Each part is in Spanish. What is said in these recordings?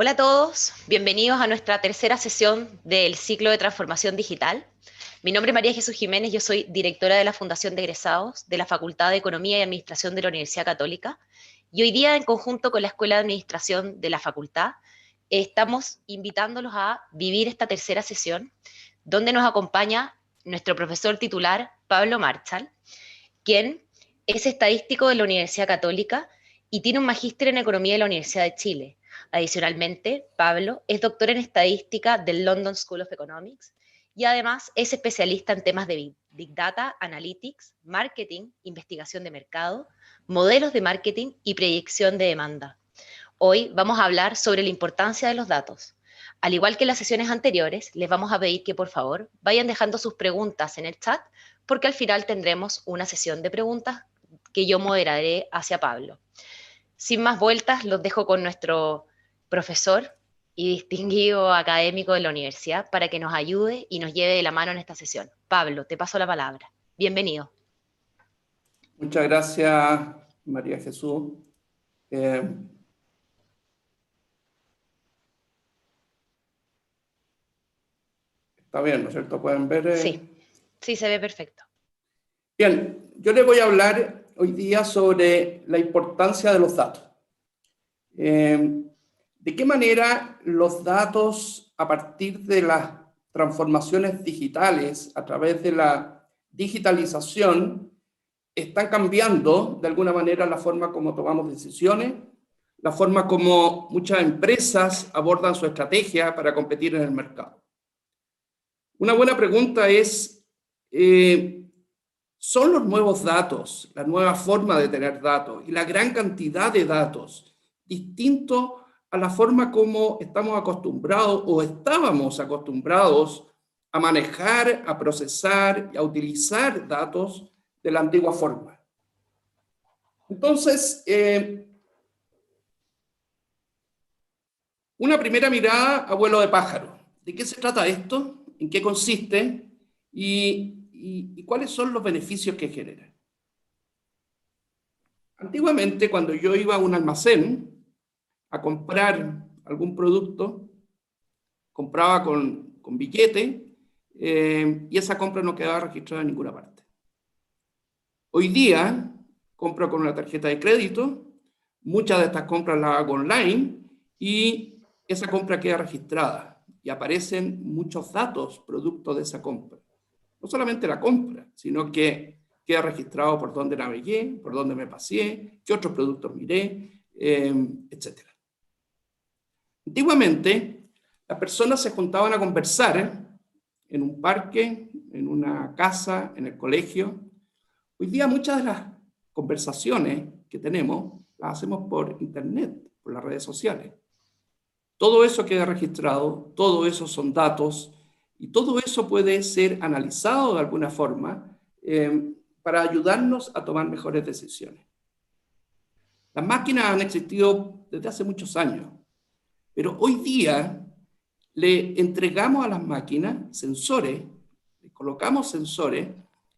Hola a todos, bienvenidos a nuestra tercera sesión del ciclo de transformación digital. Mi nombre es María Jesús Jiménez, yo soy directora de la Fundación de Egresados de la Facultad de Economía y Administración de la Universidad Católica y hoy día en conjunto con la Escuela de Administración de la Facultad estamos invitándolos a vivir esta tercera sesión donde nos acompaña nuestro profesor titular Pablo Marchal, quien es estadístico de la Universidad Católica y tiene un magíster en Economía de la Universidad de Chile. Adicionalmente, Pablo es doctor en estadística del London School of Economics y además es especialista en temas de Big Data, Analytics, Marketing, investigación de mercado, modelos de marketing y proyección de demanda. Hoy vamos a hablar sobre la importancia de los datos. Al igual que en las sesiones anteriores, les vamos a pedir que por favor vayan dejando sus preguntas en el chat porque al final tendremos una sesión de preguntas que yo moderaré hacia Pablo. Sin más vueltas, los dejo con nuestro profesor y distinguido académico de la universidad para que nos ayude y nos lleve de la mano en esta sesión. Pablo, te paso la palabra. Bienvenido. Muchas gracias, María Jesús. Está bien, ¿no es cierto? ¿Pueden ver? Sí, se ve perfecto. Bien, yo les voy a hablar hoy día sobre la importancia de los datos. ¿De qué manera los datos, a partir de las transformaciones digitales, a través de la digitalización, están cambiando de alguna manera la forma como tomamos decisiones, la forma como muchas empresas abordan su estrategia para competir en el mercado? Una buena pregunta es, ¿son los nuevos datos, la nueva forma de tener datos y la gran cantidad de datos distinto a la forma como estamos acostumbrados o estábamos acostumbrados a manejar, a procesar y a utilizar datos de la antigua forma? Entonces, una primera mirada a vuelo de pájaro. ¿De qué se trata esto? ¿En qué consiste? ¿Y cuáles son los beneficios que genera? Antiguamente, cuando yo iba a un almacén a comprar algún producto, compraba con billete y esa compra no quedaba registrada en ninguna parte. Hoy día, compro con una tarjeta de crédito, muchas de estas compras las hago online y esa compra queda registrada y aparecen muchos datos producto de esa compra. No solamente la compra, sino que queda registrado por dónde navegué, por dónde me paseé, qué otros productos miré, etc. Antiguamente, las personas se juntaban a conversar en un parque, en una casa, en el colegio. Hoy día muchas de las conversaciones que tenemos las hacemos por internet, por las redes sociales. Todo eso queda registrado, todo eso son datos y todo eso puede ser analizado de alguna forma para ayudarnos a tomar mejores decisiones. Las máquinas han existido desde hace muchos años, pero hoy día le entregamos a las máquinas sensores, le colocamos sensores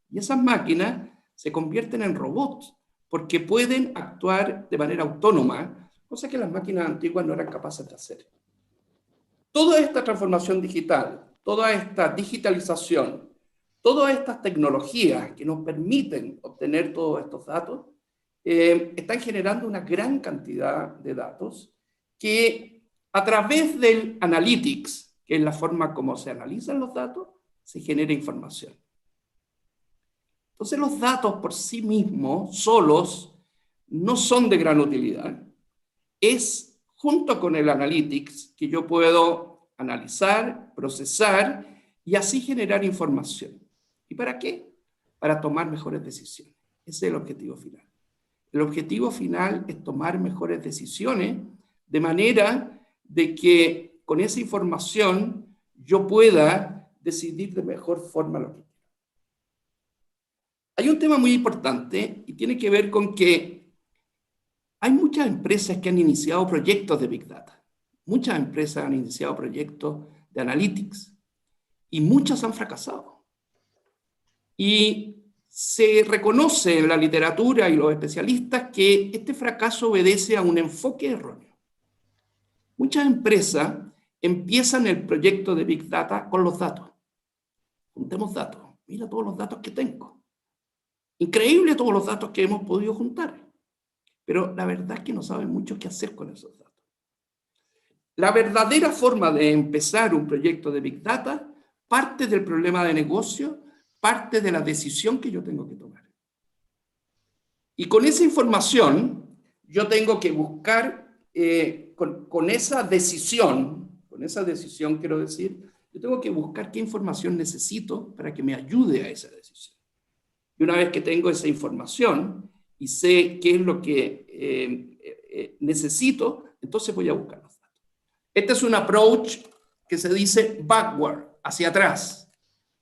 y esas máquinas se convierten en robots porque pueden actuar de manera autónoma, cosa que las máquinas antiguas no eran capaces de hacer. Toda esta transformación digital, toda esta digitalización, todas estas tecnologías que nos permiten obtener todos estos datos, están generando una gran cantidad de datos que a través del analytics, que es la forma como se analizan los datos, se genera información. Entonces los datos por sí mismos, solos, no son de gran utilidad. Es junto con el analytics que yo puedo analizar, procesar y así generar información. ¿Y para qué? Para tomar mejores decisiones. Ese es el objetivo final. El objetivo final es tomar mejores decisiones de manera de que con esa información yo pueda decidir de mejor forma lo que quiero. Hay un tema muy importante y tiene que ver con que hay muchas empresas que han iniciado proyectos de Big Data. Muchas empresas han iniciado proyectos de Analytics y muchas han fracasado. Y se reconoce en la literatura y los especialistas que este fracaso obedece a un enfoque erróneo. Muchas empresas empiezan el proyecto de Big Data con los datos. Juntemos datos. Mira todos los datos que tengo. Increíble todos los datos que hemos podido juntar. Pero la verdad es que no saben mucho qué hacer con esos datos. La verdadera forma de empezar un proyecto de Big Data parte del problema de negocio, parte de la decisión que yo tengo que tomar. Y con esa información, yo tengo que buscar, con esa decisión quiero decir, yo tengo que buscar qué información necesito para que me ayude a esa decisión. Y una vez que tengo esa información y sé qué es lo que necesito, entonces voy a buscar los datos. Este es un approach que se dice backward, hacia atrás.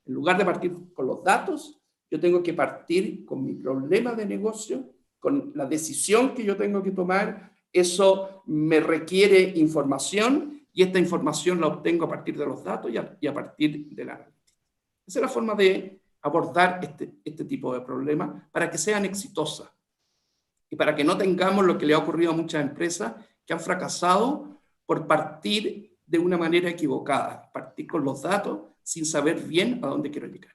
En lugar de partir con los datos, yo tengo que partir con mi problema de negocio, con la decisión que yo tengo que tomar. Eso me requiere información y esta información la obtengo a partir de los datos y a partir de la analítica. Esa es la forma de abordar este tipo de problemas para que sean exitosas y para que no tengamos lo que le ha ocurrido a muchas empresas que han fracasado por partir de una manera equivocada, partir con los datos sin saber bien a dónde quiero llegar.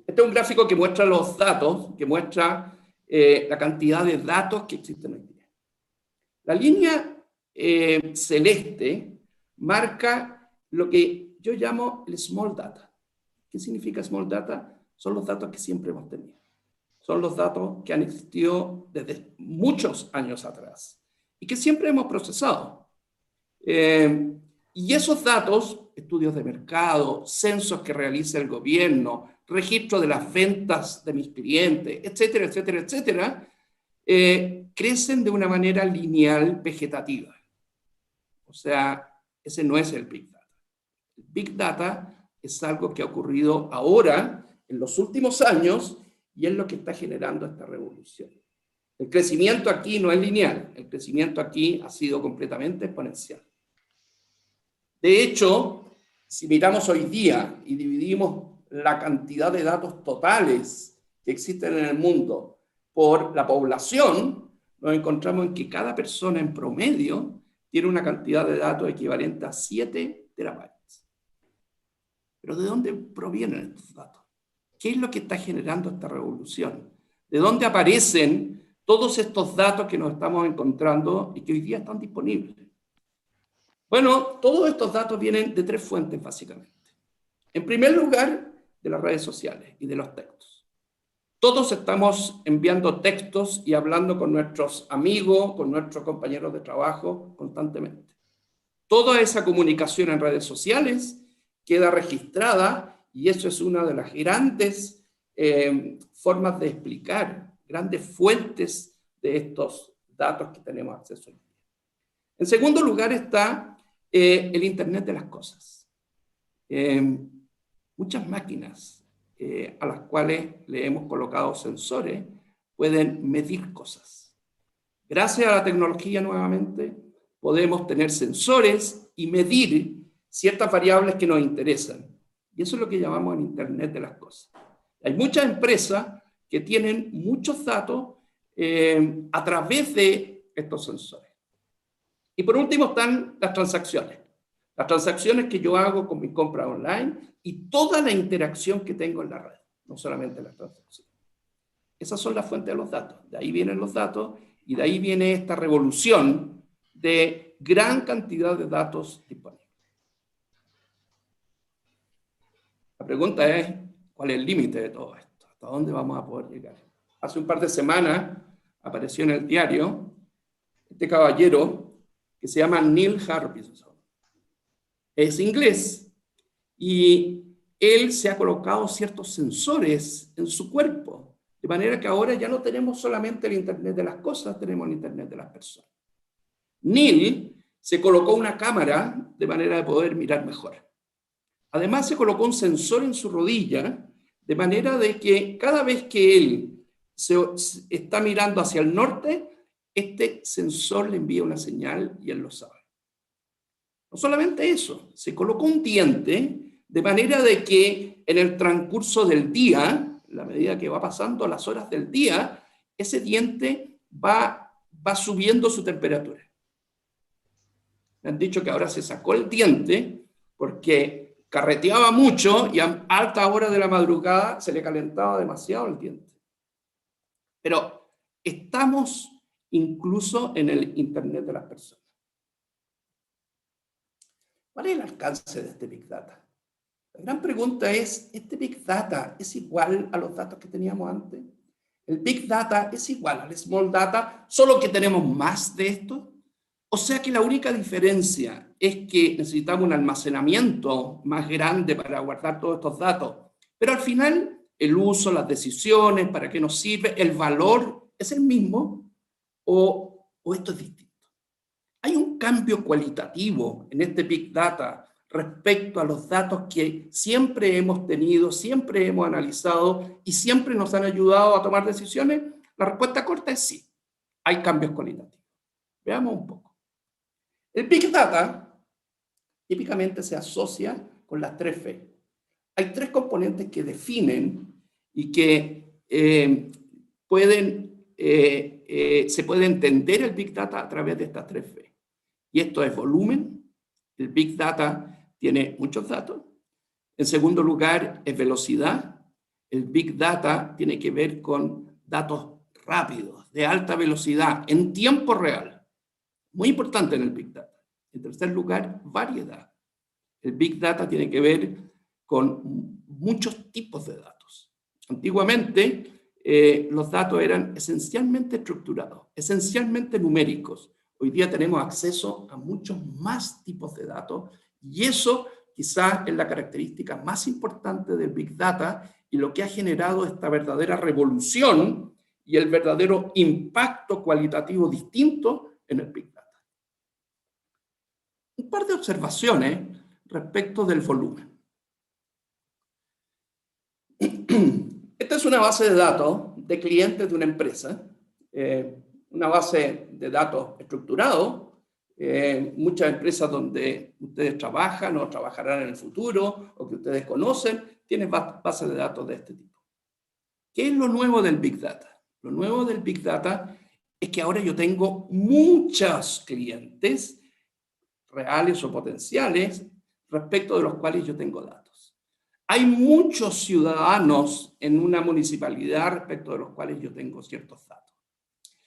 Este es un gráfico que muestra los datos, que muestra la cantidad de datos que existen hoy día. La línea celeste marca lo que yo llamo el small data. ¿Qué significa small data? Son los datos que siempre hemos tenido. Son los datos que han existido desde muchos años atrás y que siempre hemos procesado. Y esos datos, estudios de mercado, censos que realiza el gobierno, registro de las ventas de mis clientes, etcétera, etcétera, etcétera, crecen de una manera lineal vegetativa. O sea, ese no es el Big Data. El Big Data es algo que ha ocurrido ahora, en los últimos años, y es lo que está generando esta revolución. El crecimiento aquí no es lineal, el crecimiento aquí ha sido completamente exponencial. De hecho, si miramos hoy día y dividimos la cantidad de datos totales que existen en el mundo por la población, nos encontramos en que cada persona en promedio tiene una cantidad de datos equivalente a 7 terabytes. ¿Pero de dónde provienen estos datos? ¿Qué es lo que está generando esta revolución? ¿De dónde aparecen todos estos datos que nos estamos encontrando y que hoy día están disponibles? Bueno, todos estos datos vienen de 3 fuentes, básicamente. En primer lugar, de las redes sociales y de los textos. Todos estamos enviando textos y hablando con nuestros amigos, con nuestros compañeros de trabajo constantemente. Toda esa comunicación en redes sociales queda registrada y eso es una de las grandes formas de explicar, grandes fuentes de estos datos que tenemos acceso hoy día. En segundo lugar está el Internet de las cosas. Muchas máquinas a las cuales le hemos colocado sensores pueden medir cosas. Gracias a la tecnología, nuevamente, podemos tener sensores y medir ciertas variables que nos interesan. Y eso es lo que llamamos el Internet de las cosas. Hay muchas empresas que tienen muchos datos a través de estos sensores. Y por último están las transacciones. Las transacciones que yo hago con mi compra online y toda la interacción que tengo en la red, no solamente las transacciones. Esas son las fuentes de los datos. De ahí vienen los datos y de ahí viene esta revolución de gran cantidad de datos disponibles. La pregunta es, ¿cuál es el límite de todo esto? ¿Hasta dónde vamos a poder llegar? Hace un par de semanas apareció en el diario este caballero que se llama Neil Harbison. Es inglés y él se ha colocado ciertos sensores en su cuerpo, de manera que ahora ya no tenemos solamente el Internet de las cosas, tenemos el Internet de las personas. Neil se colocó una cámara de manera de poder mirar mejor. Además se colocó un sensor en su rodilla, de manera de que cada vez que él se está mirando hacia el norte, este sensor le envía una señal y él lo sabe. No solamente eso, se colocó un diente de manera de que en el transcurso del día, a medida que va pasando las horas del día, ese diente va subiendo su temperatura. Me han dicho que ahora se sacó el diente porque carreteaba mucho y a alta hora de la madrugada se le calentaba demasiado el diente. Pero estamos incluso en el Internet de las personas. ¿Cuál es el alcance de este Big Data? La gran pregunta es, ¿este Big Data es igual a los datos que teníamos antes? ¿El Big Data es igual al Small Data, solo que tenemos más de esto? O sea que la única diferencia es que necesitamos un almacenamiento más grande para guardar todos estos datos. Pero al final, el uso, las decisiones, para qué nos sirve, el valor es el mismo o esto es distinto. Hay un cambio cualitativo en este Big Data respecto a los datos que siempre hemos tenido, siempre hemos analizado y siempre nos han ayudado a tomar decisiones. La respuesta corta es sí, hay cambios cualitativos. Veamos un poco. El Big Data típicamente se asocia con las 3 F. Hay 3 componentes que definen y que se puede entender el Big Data a través de estas 3 F. Y esto es volumen. El Big Data tiene muchos datos. En segundo lugar, es velocidad. El Big Data tiene que ver con datos rápidos, de alta velocidad, en tiempo real. Muy importante en el Big Data. En tercer lugar, variedad. El Big Data tiene que ver con muchos tipos de datos. Antiguamente, los datos eran esencialmente estructurados, esencialmente numéricos. Hoy día tenemos acceso a muchos más tipos de datos y eso quizás es la característica más importante del Big Data y lo que ha generado esta verdadera revolución y el verdadero impacto cualitativo distinto en el Big Data. Un par de observaciones respecto del volumen. Esta es una base de datos de clientes de una empresa, una base de datos estructurado. Muchas empresas donde ustedes trabajan o trabajarán en el futuro o que ustedes conocen, tienen bases de datos de este tipo. ¿Qué es lo nuevo del Big Data? Lo nuevo del Big Data es que ahora yo tengo muchos clientes reales o potenciales respecto de los cuales yo tengo datos. Hay muchos ciudadanos en una municipalidad respecto de los cuales yo tengo ciertos datos.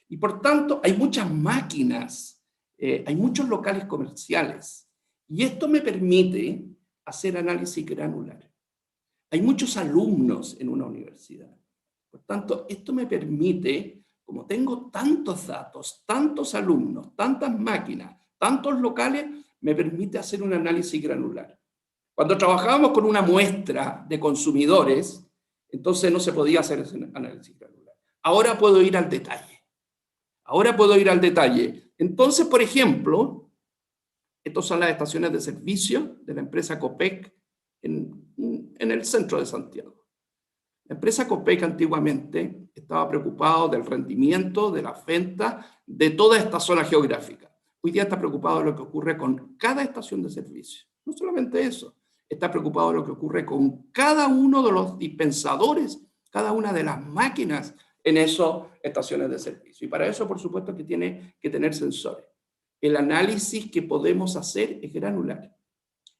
Y por tanto, hay muchas máquinas, hay muchos locales comerciales. Y esto me permite hacer análisis granular. Hay muchos alumnos en una universidad. Por tanto, esto me permite, como tengo tantos datos, tantos alumnos, tantas máquinas, tantos locales, me permite hacer un análisis granular. Cuando trabajábamos con una muestra de consumidores, entonces no se podía hacer ese análisis granular. Ahora puedo ir al detalle. Ahora puedo ir al detalle. Entonces, por ejemplo, estas son las estaciones de servicio de la empresa Copec en el centro de Santiago. La empresa Copec antiguamente estaba preocupada del rendimiento, de las ventas, de toda esta zona geográfica. Hoy día está preocupado de lo que ocurre con cada estación de servicio. No solamente eso, está preocupado de lo que ocurre con cada uno de los dispensadores, cada una de las máquinas en esas estaciones de servicio. Y para eso, por supuesto, que tiene que tener sensores. El análisis que podemos hacer es granular.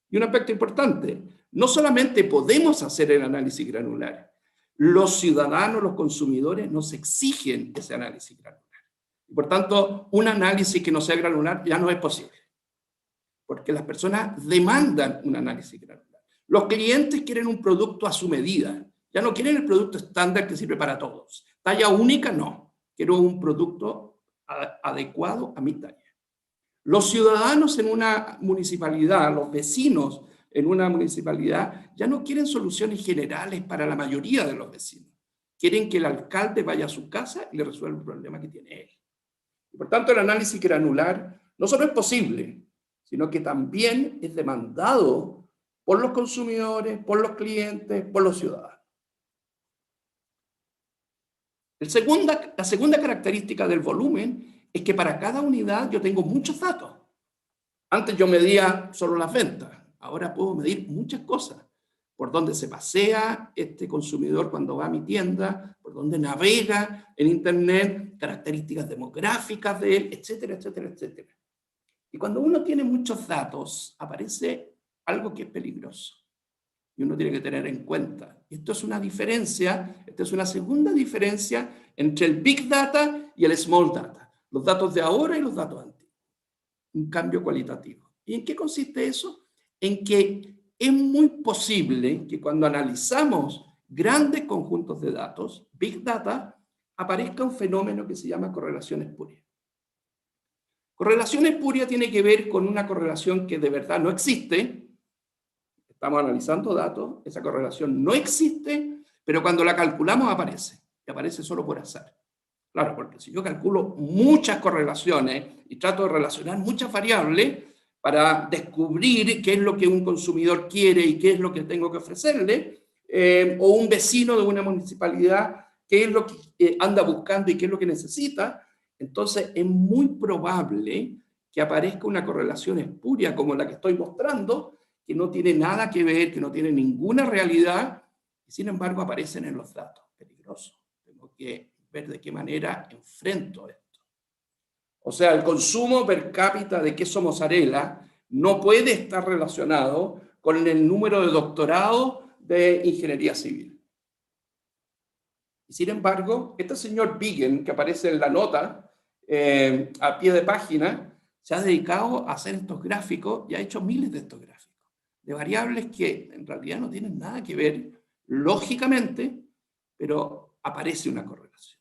Y un aspecto importante, no solamente podemos hacer el análisis granular, los ciudadanos, los consumidores nos exigen ese análisis granular. Y por tanto, un análisis que no sea granular ya no es posible. Porque las personas demandan un análisis granular. Los clientes quieren un producto a su medida. Ya no quieren el producto estándar que sirve para todos. Talla única, no. Quiero un producto adecuado a mi talla. Los ciudadanos en una municipalidad, los vecinos en una municipalidad, ya no quieren soluciones generales para la mayoría de los vecinos. Quieren que el alcalde vaya a su casa y le resuelva el problema que tiene él. Y por tanto, el análisis granular no solo es posible, sino que también es demandado por los consumidores, por los clientes, por los ciudadanos. La segunda característica del volumen es que para cada unidad yo tengo muchos datos. Antes yo medía solo las ventas, ahora puedo medir muchas cosas. Por dónde se pasea este consumidor cuando va a mi tienda, por dónde navega en Internet, características demográficas de él, etcétera, etcétera, etcétera. Y cuando uno tiene muchos datos, aparece algo que es peligroso. Y uno tiene que tener en cuenta. Esto es una diferencia, esta es una segunda diferencia entre el Big Data y el Small Data. Los datos de ahora y los datos antiguos. Un cambio cualitativo. ¿Y en qué consiste eso? En que es muy posible que cuando analizamos grandes conjuntos de datos, Big Data, aparezca un fenómeno que se llama correlación espuria. Correlación espuria tiene que ver con una correlación que de verdad no existe. Estamos analizando datos, esa correlación no existe, pero cuando la calculamos aparece. Y aparece solo por azar. Claro, porque si yo calculo muchas correlaciones y trato de relacionar muchas variables para descubrir qué es lo que un consumidor quiere y qué es lo que tengo que ofrecerle, o un vecino de una municipalidad, qué es lo que anda buscando y qué es lo que necesita, entonces es muy probable que aparezca una correlación espuria como la que estoy mostrando, que no tiene nada que ver, que no tiene ninguna realidad, y sin embargo aparecen en los datos. Peligroso. Tengo que ver de qué manera enfrento esto. O sea, el consumo per cápita de queso mozzarella no puede estar relacionado con el número de doctorados de ingeniería civil. Y sin embargo, este señor Biggen, que aparece en la nota, a pie de página, se ha dedicado a hacer estos gráficos y ha hecho miles de estos gráficos, de variables que en realidad no tienen nada que ver lógicamente, pero aparece una correlación.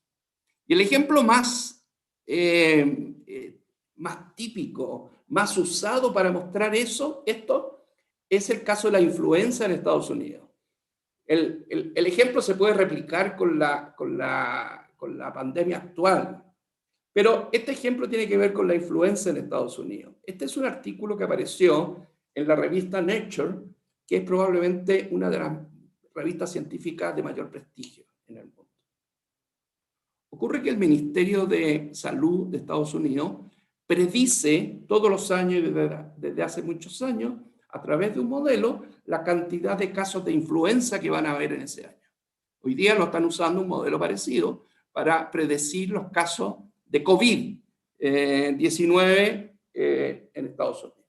Y el ejemplo más típico, más usado para mostrar esto, es el caso de la influenza en Estados Unidos. El ejemplo se puede replicar con la pandemia actual, pero este ejemplo tiene que ver con la influenza en Estados Unidos. Este es un artículo que apareció en la revista Nature, que es probablemente una de las revistas científicas de mayor prestigio en el mundo. Ocurre que el Ministerio de Salud de Estados Unidos predice todos los años, desde hace muchos años, a través de un modelo, la cantidad de casos de influenza que van a haber en ese año. Hoy día lo están usando un modelo parecido para predecir los casos de COVID-19 en Estados Unidos.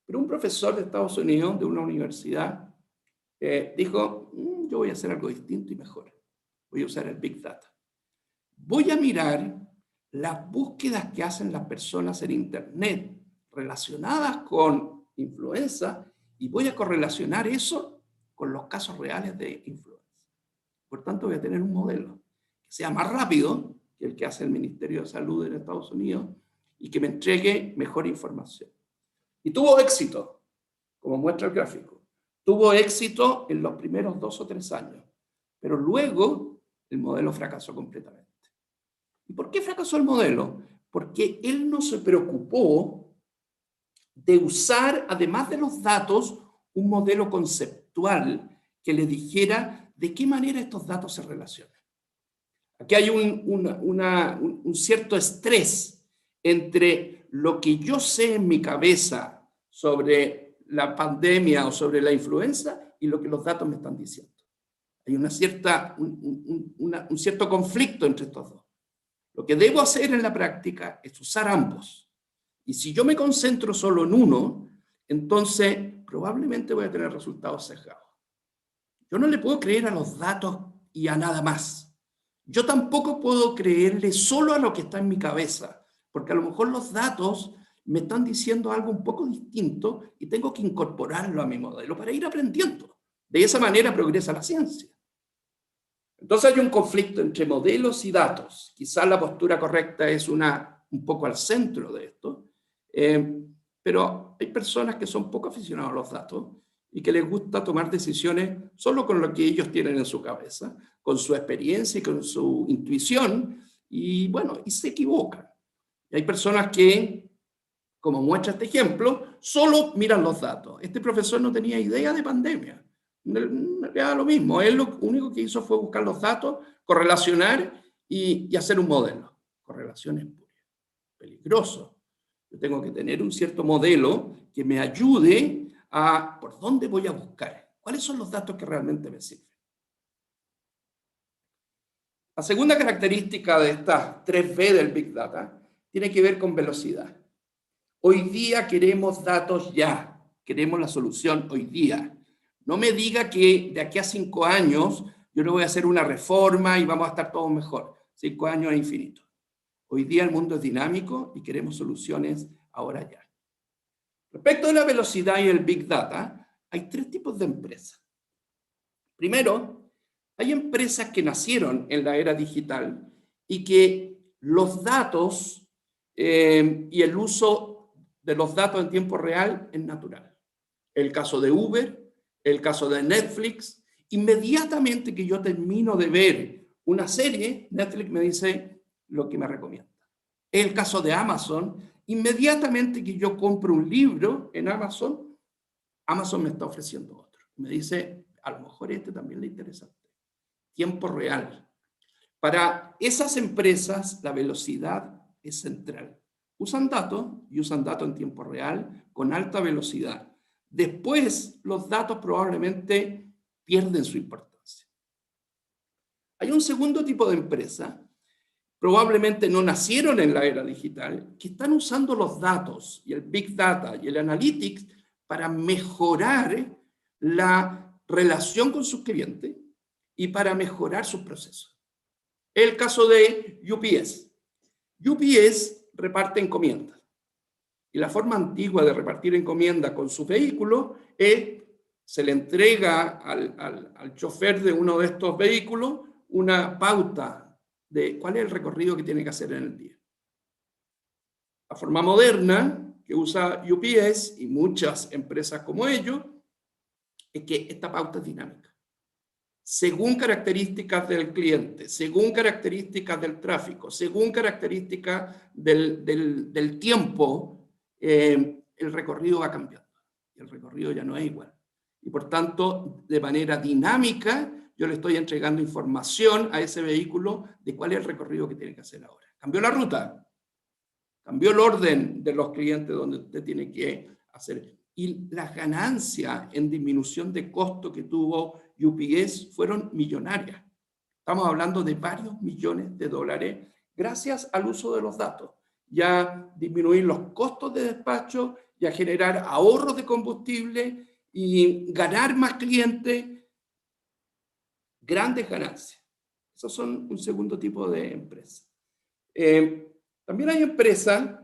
Pero un profesor de Estados Unidos, de una universidad, dijo, yo voy a hacer algo distinto y mejor. Voy a usar el Big Data. Voy a mirar las búsquedas que hacen las personas en Internet relacionadas con influenza y voy a correlacionar eso con los casos reales de influenza. Por tanto, voy a tener un modelo que sea más rápido que el que hace el Ministerio de Salud en Estados Unidos y que me entregue mejor información. Y tuvo éxito, como muestra el gráfico. Tuvo éxito en los primeros 2 o 3 años, pero luego el modelo fracasó completamente. ¿Y por qué fracasó el modelo? Porque él no se preocupó de usar, además de los datos, un modelo conceptual que le dijera de qué manera estos datos se relacionan. Aquí hay un cierto estrés entre lo que yo sé en mi cabeza sobre la pandemia o sobre la influenza y lo que los datos me están diciendo. Hay un cierto conflicto entre estos dos. Lo que debo hacer en la práctica es usar ambos. Y si yo me concentro solo en uno, entonces probablemente voy a tener resultados sesgados. Yo no le puedo creer a los datos y a nada más. Yo tampoco puedo creerle solo a lo que está en mi cabeza, porque a lo mejor los datos me están diciendo algo un poco distinto y tengo que incorporarlo a mi modelo para ir aprendiendo. De esa manera progresa la ciencia. Entonces hay un conflicto entre modelos y datos. Quizás la postura correcta es un poco al centro de esto, pero hay personas que son poco aficionados a los datos y que les gusta tomar decisiones solo con lo que ellos tienen en su cabeza, con su experiencia y con su intuición, y bueno, y se equivocan. Y hay personas que, como muestra este ejemplo, solo miran los datos. Este profesor no tenía idea de pandemia. Era lo mismo, él lo único que hizo fue buscar los datos, correlacionar y hacer un modelo. Correlación espuria. Peligroso. Yo tengo que tener un cierto modelo que me ayude a por dónde voy a buscar. ¿Cuáles son los datos que realmente me sirven? La segunda característica de estas 3B del Big Data tiene que ver con velocidad. Hoy día queremos datos ya, queremos la solución hoy día. No me diga que de aquí a 5 años yo le voy a hacer una reforma y vamos a estar todos mejor. 5 años es infinito. Hoy día el mundo es dinámico y queremos soluciones ahora ya. Respecto a la velocidad y el Big Data, hay 3 tipos de empresas. Primero, hay empresas que nacieron en la era digital y que los datos y el uso de los datos en tiempo real es natural. El caso de Uber, el caso de Netflix, inmediatamente que yo termino de ver una serie, Netflix me dice lo que me recomienda. El caso de Amazon, inmediatamente que yo compro un libro en Amazon, Amazon me está ofreciendo otro. Me dice, a lo mejor este también le interesa. Tiempo real. Para esas empresas, la velocidad es central. Usan datos y usan datos en tiempo real con alta velocidad. Después, los datos probablemente pierden su importancia. Hay un segundo tipo de empresa, probablemente no nacieron en la era digital, que están usando los datos y el Big Data y el Analytics para mejorar la relación con sus clientes y para mejorar sus procesos. El caso de UPS. UPS reparte encomiendas. Y la forma antigua de repartir encomiendas con su vehículo es, se le entrega al chofer de uno de estos vehículos una pauta de cuál es el recorrido que tiene que hacer en el día. La forma moderna que usa UPS y muchas empresas como ellos es que esta pauta es dinámica. Según características del cliente, según características del tráfico, según características del tiempo, el recorrido va cambiando. El recorrido ya no es igual. Y por tanto, de manera dinámica, yo le estoy entregando información a ese vehículo de cuál es el recorrido que tiene que hacer ahora. Cambió la ruta, cambió el orden de los clientes donde usted tiene que hacer. Y las ganancias en disminución de costo que tuvo UPS fueron millonarias. Estamos hablando de varios millones de dólares gracias al uso de los datos. Ya disminuir los costos de despacho, ya generar ahorros de combustible y ganar más clientes, grandes ganancias. Esos son un segundo tipo de empresas. También hay empresas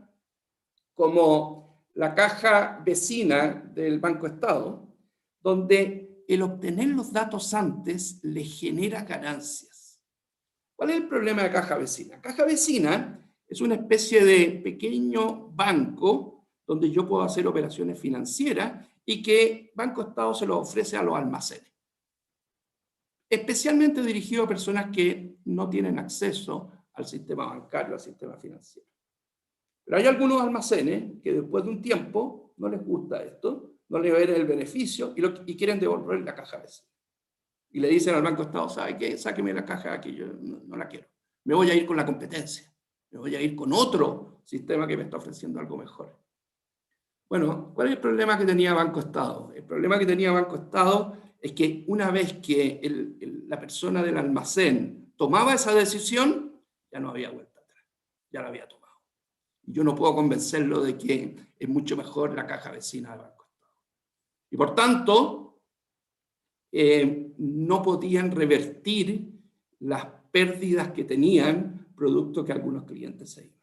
como la caja vecina del Banco Estado, donde el obtener los datos antes le genera ganancias. ¿Cuál es el problema de caja vecina? Caja vecina es una especie de pequeño banco donde yo puedo hacer operaciones financieras y que Banco Estado se lo ofrece a los almacenes. Especialmente dirigido a personas que no tienen acceso al sistema bancario, al sistema financiero. Pero hay algunos almacenes que después de un tiempo no les gusta esto, no les ven el beneficio y quieren devolver la caja vecina. Y le dicen al Banco Estado, ¿sabe qué? Sáqueme la caja aquí, yo no la quiero. Me voy a ir con la competencia. Me voy a ir con otro sistema que me está ofreciendo algo mejor. Bueno, ¿cuál es el problema que tenía Banco Estado? El problema que tenía Banco Estado es que una vez que la persona del almacén tomaba esa decisión, ya no había vuelta atrás, ya la había tomado. Y yo no puedo convencerlo de que es mucho mejor la caja vecina del Banco Estado. Y por tanto, no podían revertir las pérdidas que tenían producto que algunos clientes se iban.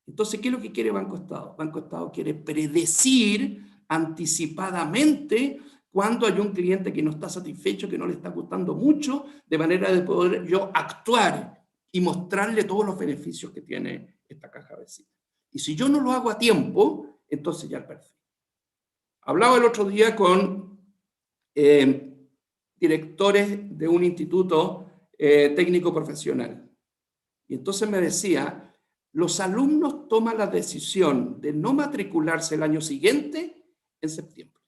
Entonces, ¿qué es lo que quiere Banco Estado? Banco Estado quiere predecir anticipadamente cuando hay un cliente que no está satisfecho, que no le está gustando mucho, de manera de poder yo actuar y mostrarle todos los beneficios que tiene esta caja vecina. Y si yo no lo hago a tiempo, entonces ya perdí. Hablaba el otro día con directores de un instituto técnico profesional. Y entonces me decía, los alumnos toman la decisión de no matricularse el año siguiente en septiembre.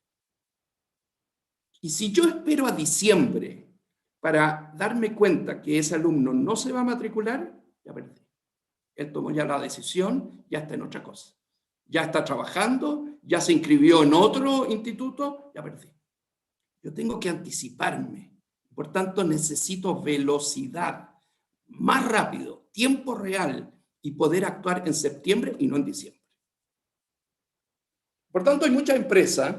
Y si yo espero a diciembre para darme cuenta que ese alumno no se va a matricular, ya perdí. Él tomó ya la decisión, ya está en otra cosa. Ya está trabajando, ya se inscribió en otro instituto, ya perdí. Yo tengo que anticiparme. Por tanto, necesito velocidad, más rápido, tiempo real, y poder actuar en septiembre y no en diciembre. Por tanto, hay muchas empresas,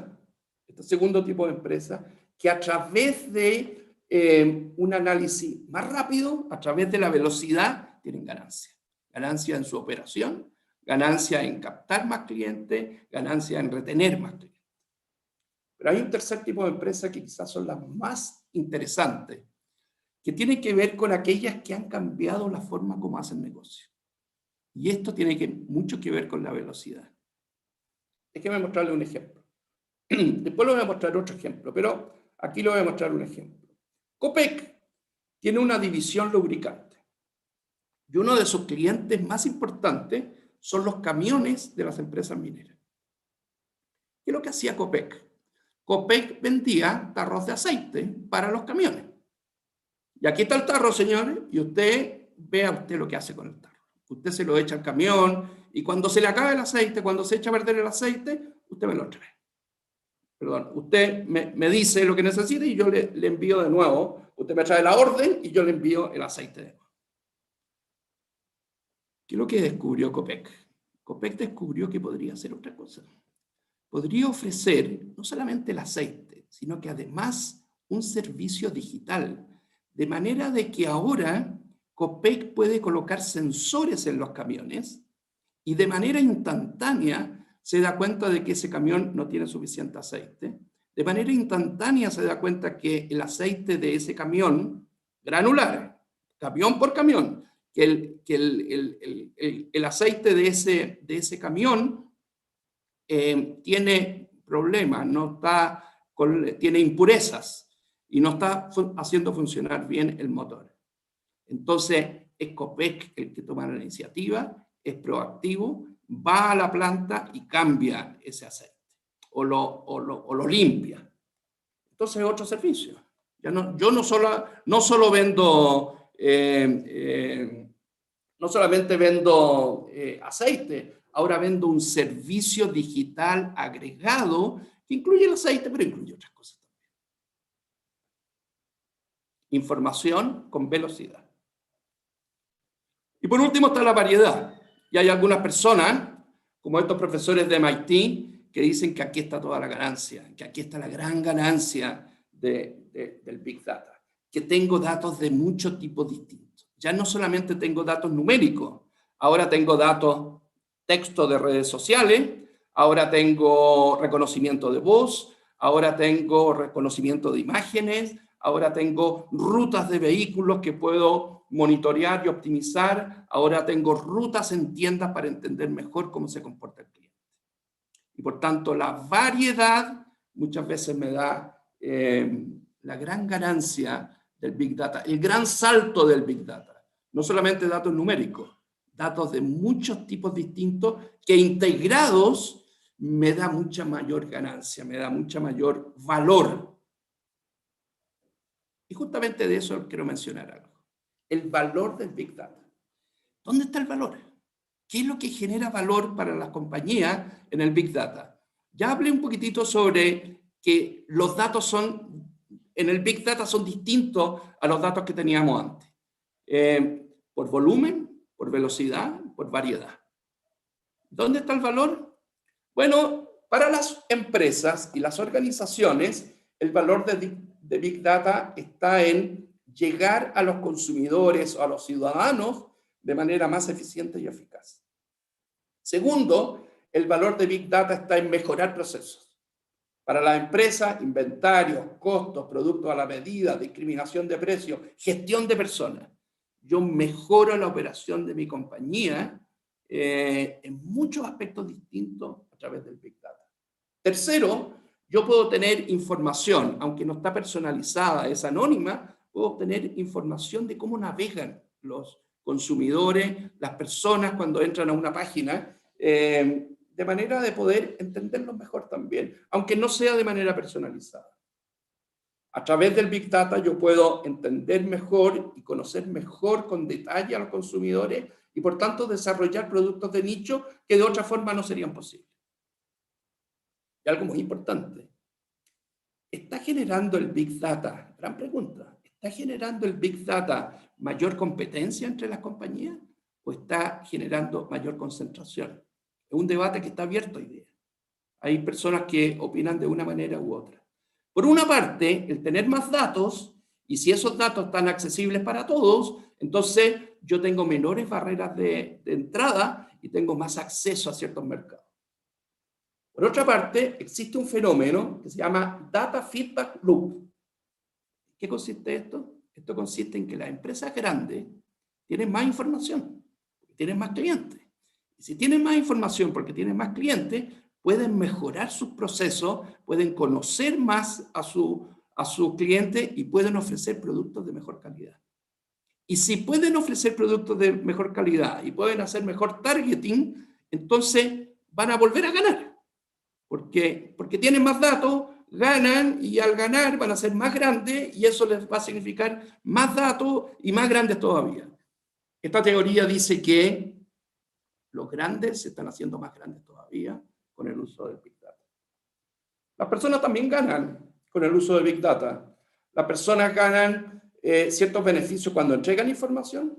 este segundo tipo de empresas, que a través de un análisis más rápido, a través de la velocidad, tienen ganancia. Ganancia en su operación, ganancia en captar más clientes, ganancia en retener más clientes. Pero hay un tercer tipo de empresas que quizás son las más interesantes, que tienen que ver con aquellas que han cambiado la forma como hacen negocio. Y esto tiene mucho que ver con la velocidad. Déjeme mostrarle un ejemplo. Después le voy a mostrar otro ejemplo, pero aquí le voy a mostrar un ejemplo. Copec tiene una división lubricante. Y uno de sus clientes más importantes son los camiones de las empresas mineras. ¿Qué es lo que hacía Copec? Copec vendía tarros de aceite para los camiones. Y aquí está el tarro, señores, y usted vea usted lo que hace con el tarro. Usted se lo echa al camión y cuando se le acaba el aceite, cuando se echa a perder el aceite, usted me lo trae. Perdón, usted me dice lo que necesita y yo le envío de nuevo. Usted me trae la orden y yo le envío el aceite de nuevo. ¿Qué es lo que descubrió Copec? Copec descubrió que podría hacer otra cosa. Podría ofrecer no solamente el aceite, sino que además un servicio digital, de manera de que ahora Copec puede colocar sensores en los camiones y de manera instantánea se da cuenta de que ese camión no tiene suficiente aceite. De manera instantánea se da cuenta que el aceite de ese camión, granular, camión por camión, que el aceite de ese camión tiene problemas, tiene impurezas y no está haciendo funcionar bien el motor. Entonces, es Copec el que toma la iniciativa, es proactivo, va a la planta y cambia ese aceite o lo limpia. Entonces, es otro servicio. Yo no solo vendo, no solamente vendo aceite, ahora vendo un servicio digital agregado que incluye el aceite, pero incluye otras cosas también. Información con velocidad. Y por último está la variedad. Y hay algunas personas, como estos profesores de MIT, que dicen que aquí está toda la ganancia, que aquí está la gran ganancia del Big Data, que tengo datos de muchos tipos distintos. Ya no solamente tengo datos numéricos, ahora tengo datos texto de redes sociales, ahora tengo reconocimiento de voz, ahora tengo reconocimiento de imágenes, ahora tengo rutas de vehículos que puedo monitorear y optimizar, ahora tengo rutas en tiendas para entender mejor cómo se comporta el cliente. Y por tanto, la variedad muchas veces me da la gran ganancia del Big Data, el gran salto del Big Data. No solamente datos numéricos, datos de muchos tipos distintos que integrados me da mucha mayor ganancia, me da mucha mayor valor. Y justamente de eso quiero mencionar algo. El valor del Big Data. ¿Dónde está el valor? ¿Qué es lo que genera valor para las compañías en el Big Data? Ya hablé un poquitito sobre que los datos en el Big Data son distintos a los datos que teníamos antes. Por volumen, por velocidad, por variedad. ¿Dónde está el valor? Bueno, para las empresas y las organizaciones, el valor de Big Data está en llegar a los consumidores o a los ciudadanos de manera más eficiente y eficaz. Segundo, el valor de Big Data está en mejorar procesos. Para la empresa, inventarios, costos, productos a la medida, discriminación de precios, gestión de personas. Yo mejoro la operación de mi compañía en muchos aspectos distintos a través del Big Data. Tercero, yo puedo tener información, aunque no está personalizada, es anónima, puedo obtener información de cómo navegan los consumidores, las personas cuando entran a una página, de manera de poder entenderlos mejor también, aunque no sea de manera personalizada. A través del Big Data yo puedo entender mejor y conocer mejor con detalle a los consumidores y por tanto desarrollar productos de nicho que de otra forma no serían posibles. Y algo muy importante, ¿está generando el Big Data? Gran pregunta. ¿Está generando el Big Data mayor competencia entre las compañías o está generando mayor concentración? Es un debate que está abierto hoy día. Hay personas que opinan de una manera u otra. Por una parte, el tener más datos, y si esos datos están accesibles para todos, entonces yo tengo menores barreras de entrada y tengo más acceso a ciertos mercados. Por otra parte, existe un fenómeno que se llama Data Feedback Loop. ¿Qué consiste esto? Esto consiste en que las empresas grandes tienen más información, tienen más clientes. Y si tienen más información porque tienen más clientes, pueden mejorar sus procesos, pueden conocer más a sus clientes y pueden ofrecer productos de mejor calidad. Y si pueden ofrecer productos de mejor calidad y pueden hacer mejor targeting, entonces van a volver a ganar. Porque tienen más datos, ganan y al ganar van a ser más grandes y eso les va a significar más datos y más grandes todavía. Esta teoría dice que los grandes se están haciendo más grandes todavía con el uso del Big Data. Las personas también ganan con el uso de Big Data. Las personas ganan ciertos beneficios cuando entregan información,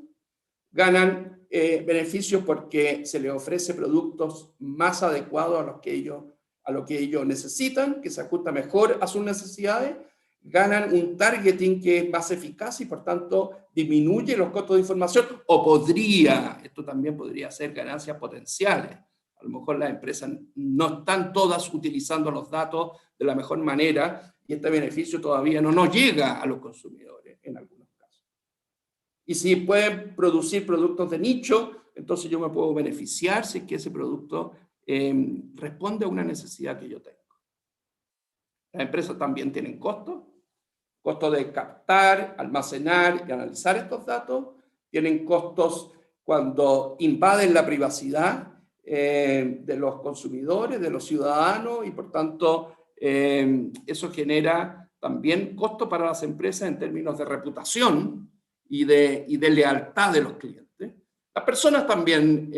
ganan beneficios porque se les ofrece productos más adecuados a lo que ellos necesitan, que se ajusta mejor a sus necesidades, ganan un targeting que es más eficaz y por tanto disminuye los costos de información, o esto también podría ser ganancias potenciales. A lo mejor las empresas no están todas utilizando los datos de la mejor manera y este beneficio todavía no nos llega a los consumidores en algunos casos. Y si pueden producir productos de nicho, entonces yo me puedo beneficiar si es que ese producto responde a una necesidad que yo tengo. Las empresas también tienen costos de captar, almacenar y analizar estos datos, tienen costos cuando invaden la privacidad de los consumidores, de los ciudadanos, y por tanto eso genera también costos para las empresas en términos de reputación y de lealtad de los clientes. Las personas también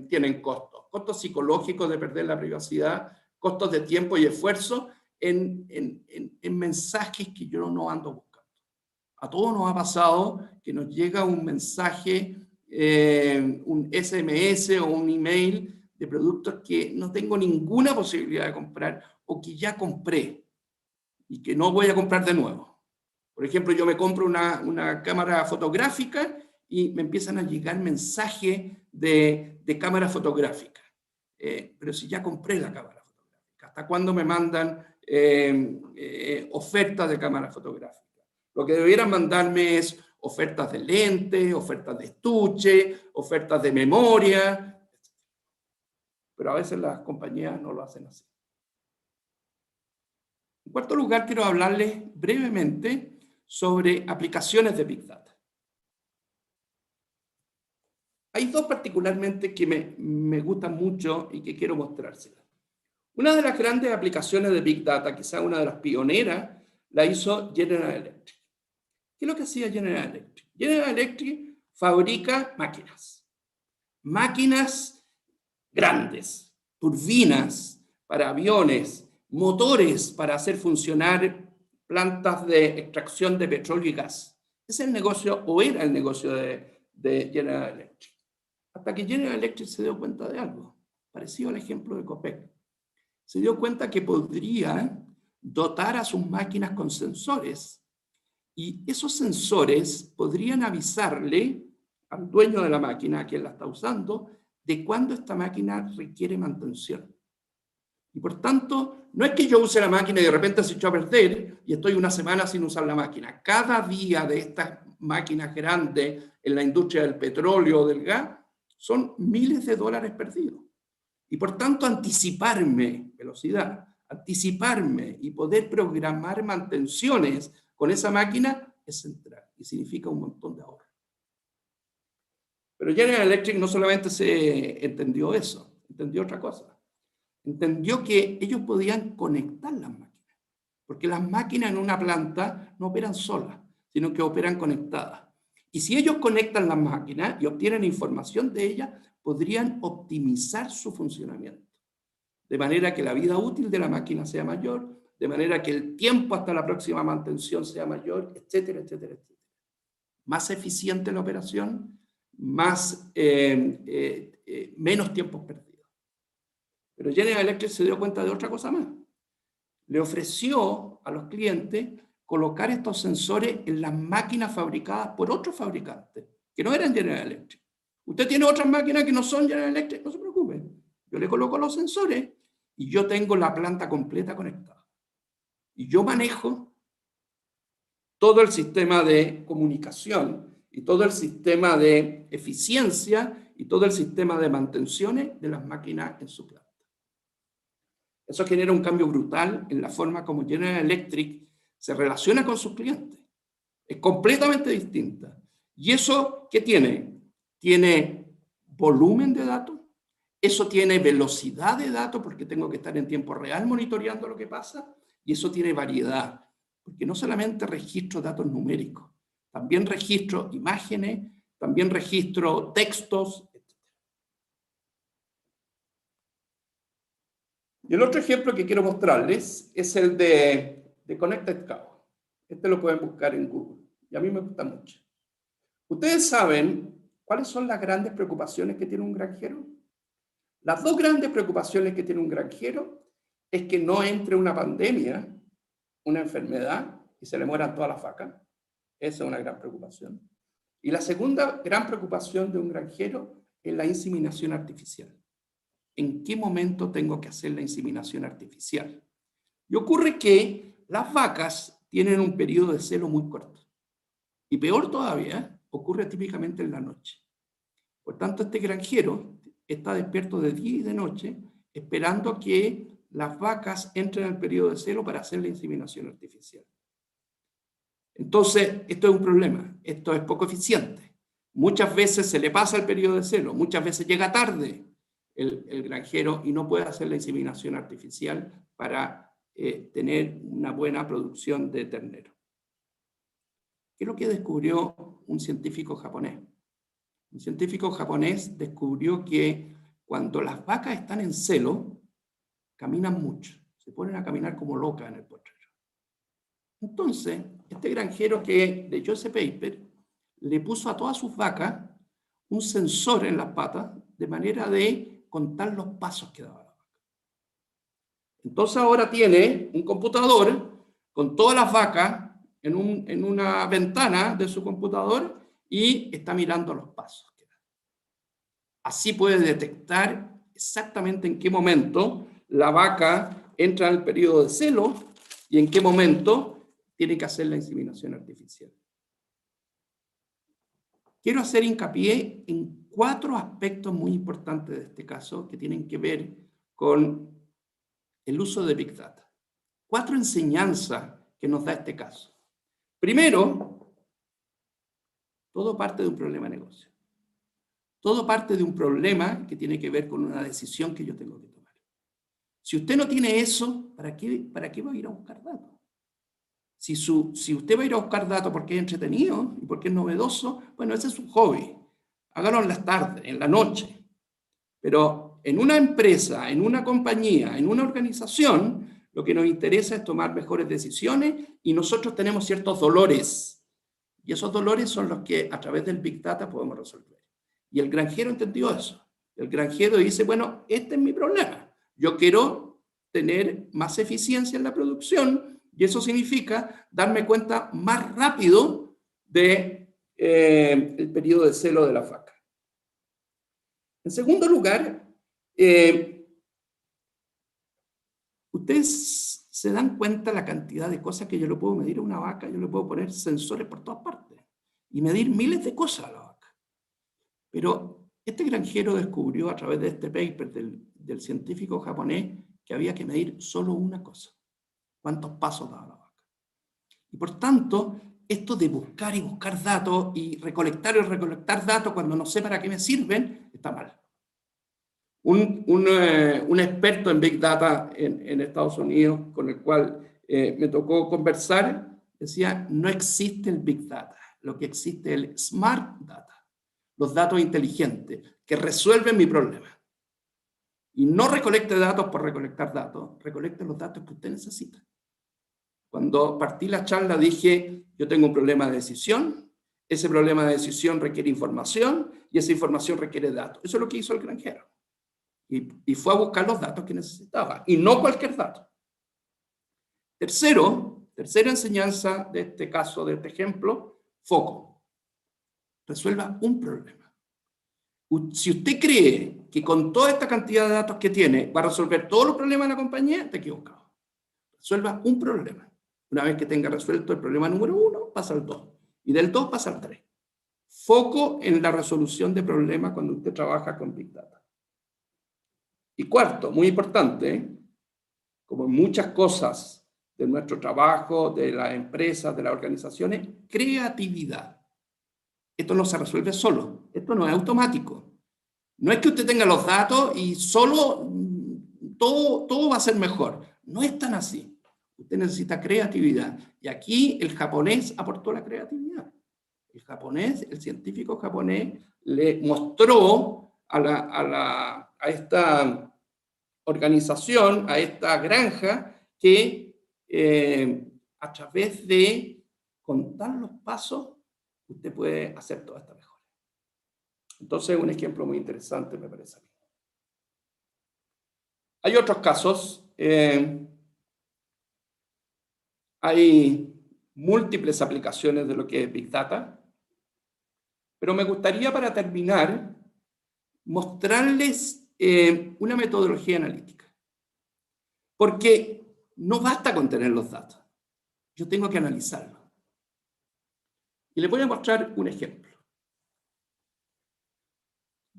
tienen costos psicológicos de perder la privacidad, costos de tiempo y esfuerzo en mensajes que yo no ando buscando. A todos nos ha pasado que nos llega un mensaje, un SMS o un email de productos que no tengo ninguna posibilidad de comprar o que ya compré y que no voy a comprar de nuevo. Por ejemplo, yo me compro una cámara fotográfica y me empiezan a llegar mensajes de cámara fotográfica. Pero si ya compré la cámara fotográfica, ¿hasta cuándo me mandan ofertas de cámara fotográfica? Lo que debieran mandarme es ofertas de lentes, ofertas de estuche, ofertas de memoria, pero a veces las compañías no lo hacen así. En cuarto lugar, quiero hablarles brevemente sobre aplicaciones de Big Data. Hay dos particularmente que me gustan mucho y que quiero mostrárselas. Una de las grandes aplicaciones de Big Data, quizá una de las pioneras, la hizo General Electric. ¿Qué es lo que hacía General Electric? General Electric fabrica máquinas grandes, turbinas para aviones, motores para hacer funcionar plantas de extracción de petróleo y gas. Es el negocio, o era el negocio de General Electric. Hasta que General Electric se dio cuenta de algo, parecido al ejemplo de Copec. Se dio cuenta que podría dotar a sus máquinas con sensores y esos sensores podrían avisarle al dueño de la máquina, a quien la está usando, de cuándo esta máquina requiere mantención. Y por tanto, no es que yo use la máquina y de repente se echó a perder y estoy una semana sin usar la máquina. Cada día de estas máquinas grandes en la industria del petróleo o del gas son miles de dólares perdidos. Y por tanto, anticiparme velocidad, anticiparme y poder programar mantenciones con esa máquina es central y significa un montón de ahorro. Pero General Electric no solamente se entendió eso, entendió otra cosa. Entendió que ellos podían conectar las máquinas, porque las máquinas en una planta no operan solas, sino que operan conectadas. Y si ellos conectan las máquinas y obtienen información de ellas, podrían optimizar su funcionamiento, de manera que la vida útil de la máquina sea mayor, de manera que el tiempo hasta la próxima mantención sea mayor, etcétera, etcétera, etcétera. Más eficiente la operación, menos tiempos perdidos. Pero General Electric se dio cuenta de otra cosa más. Le ofreció a los clientes colocar estos sensores en las máquinas fabricadas por otros fabricantes, que no eran General Electric. Usted tiene otras máquinas que no son General Electric, no se preocupe. Yo le coloco los sensores y yo tengo la planta completa conectada. Y yo manejo todo el sistema de comunicación y todo el sistema de eficiencia y todo el sistema de mantenciones de las máquinas en su planta. Eso genera un cambio brutal en la forma como General Electric se relaciona con sus clientes. Es completamente distinta. ¿Y eso qué tiene? Tiene volumen de datos, eso tiene velocidad de datos, porque tengo que estar en tiempo real monitoreando lo que pasa, y eso tiene variedad, porque no solamente registro datos numéricos, también registro imágenes, también registro textos, etc. Y el otro ejemplo que quiero mostrarles es el de Connected Cow. Este lo pueden buscar en Google, y a mí me gusta mucho. ¿Ustedes saben cuáles son las grandes preocupaciones que tiene un granjero? Las dos grandes preocupaciones que tiene un granjero es que no entre una pandemia, una enfermedad, y se le mueran todas las vacas. Esa es una gran preocupación. Y la segunda gran preocupación de un granjero es la inseminación artificial. ¿En qué momento tengo que hacer la inseminación artificial? Y ocurre que las vacas tienen un periodo de celo muy corto. Y peor todavía, ocurre típicamente en la noche. Por tanto, este granjero está despierto de día y de noche esperando que las vacas entren al periodo de celo para hacer la inseminación artificial. Entonces, esto es un problema, esto es poco eficiente. Muchas veces se le pasa el periodo de celo, muchas veces llega tarde el granjero y no puede hacer la inseminación artificial para tener una buena producción de ternero. ¿Qué es lo que descubrió un científico japonés? Un científico japonés descubrió que cuando las vacas están en celo, caminan mucho, se ponen a caminar como locas en el potrero. Entonces, este granjero que leyó ese paper, le puso a todas sus vacas un sensor en las patas, de manera de contar los pasos que daba la vaca. Entonces ahora tiene un computador con todas las vacas en una ventana de su computador y está mirando los pasos que da. Así puede detectar exactamente en qué momento la vaca entra en el periodo de celo y en qué momento tiene que hacer la inseminación artificial. Quiero hacer hincapié en 4 aspectos muy importantes de este caso que tienen que ver con el uso de Big Data. 4 enseñanzas que nos da este caso. Primero, todo parte de un problema de negocio. Todo parte de un problema que tiene que ver con una decisión que yo tengo que tomar. Si usted no tiene eso, ¿para qué va a ir a buscar datos? Si usted va a ir a buscar datos porque es entretenido y porque es novedoso, bueno, ese es su hobby. Hágalo en las tardes, en la noche. Pero en una empresa, en una compañía, en una organización, lo que nos interesa es tomar mejores decisiones y nosotros tenemos ciertos dolores. Y esos dolores son los que a través del Big Data podemos resolver. Y el granjero entendió eso. El granjero dice, bueno, este es mi problema. Yo quiero tener más eficiencia en la producción y eso significa darme cuenta más rápido del periodo de celo de la vaca. En segundo lugar, ustedes se dan cuenta la cantidad de cosas que yo le puedo medir a una vaca. Yo le puedo poner sensores por todas partes y medir miles de cosas a la vaca. Pero este granjero descubrió a través de este paper del científico japonés que había que medir solo una cosa: cuántos pasos daba la vaca. Y por tanto, esto de buscar y buscar datos y recolectar datos cuando no sé para qué me sirven, está mal. Un experto en Big Data en Estados Unidos, con el cual me tocó conversar, decía, no existe el Big Data, lo que existe es el Smart Data, los datos inteligentes que resuelven mi problema. Y no recolecte datos por recolectar datos, recolecte los datos que usted necesita. Cuando partí la charla dije, yo tengo un problema de decisión, ese problema de decisión requiere información y esa información requiere datos. Eso es lo que hizo el granjero. y fue a buscar los datos que necesitaba, y no cualquier dato. Tercera enseñanza de este caso, de este ejemplo, foco. Resuelva un problema. Si usted cree que con toda esta cantidad de datos que tiene va a resolver todos los problemas de la compañía, está equivocado. Resuelva un problema. Una vez que tenga resuelto el problema número 1, pasa al 2. Y del 2 pasa al 3. Foco en la resolución de problemas cuando usted trabaja con Big Data. Y cuarto, muy importante, como en muchas cosas de nuestro trabajo, de las empresas, de las organizaciones, creatividad. Esto no se resuelve solo, esto no es automático. No es que usted tenga los datos y solo todo va a ser mejor. No es tan así. Usted necesita creatividad. Y aquí el japonés aportó la creatividad. El científico japonés, le mostró a esta organización, a esta granja, que a través de contar los pasos, usted puede hacer toda esta mejora. Entonces, un ejemplo muy interesante, me parece a mí. Hay otros casos. Hay múltiples aplicaciones de lo que es Big Data, pero me gustaría, para terminar, mostrarles una metodología analítica. Porque no basta con tener los datos. Yo tengo que analizarlos. Y les voy a mostrar un ejemplo.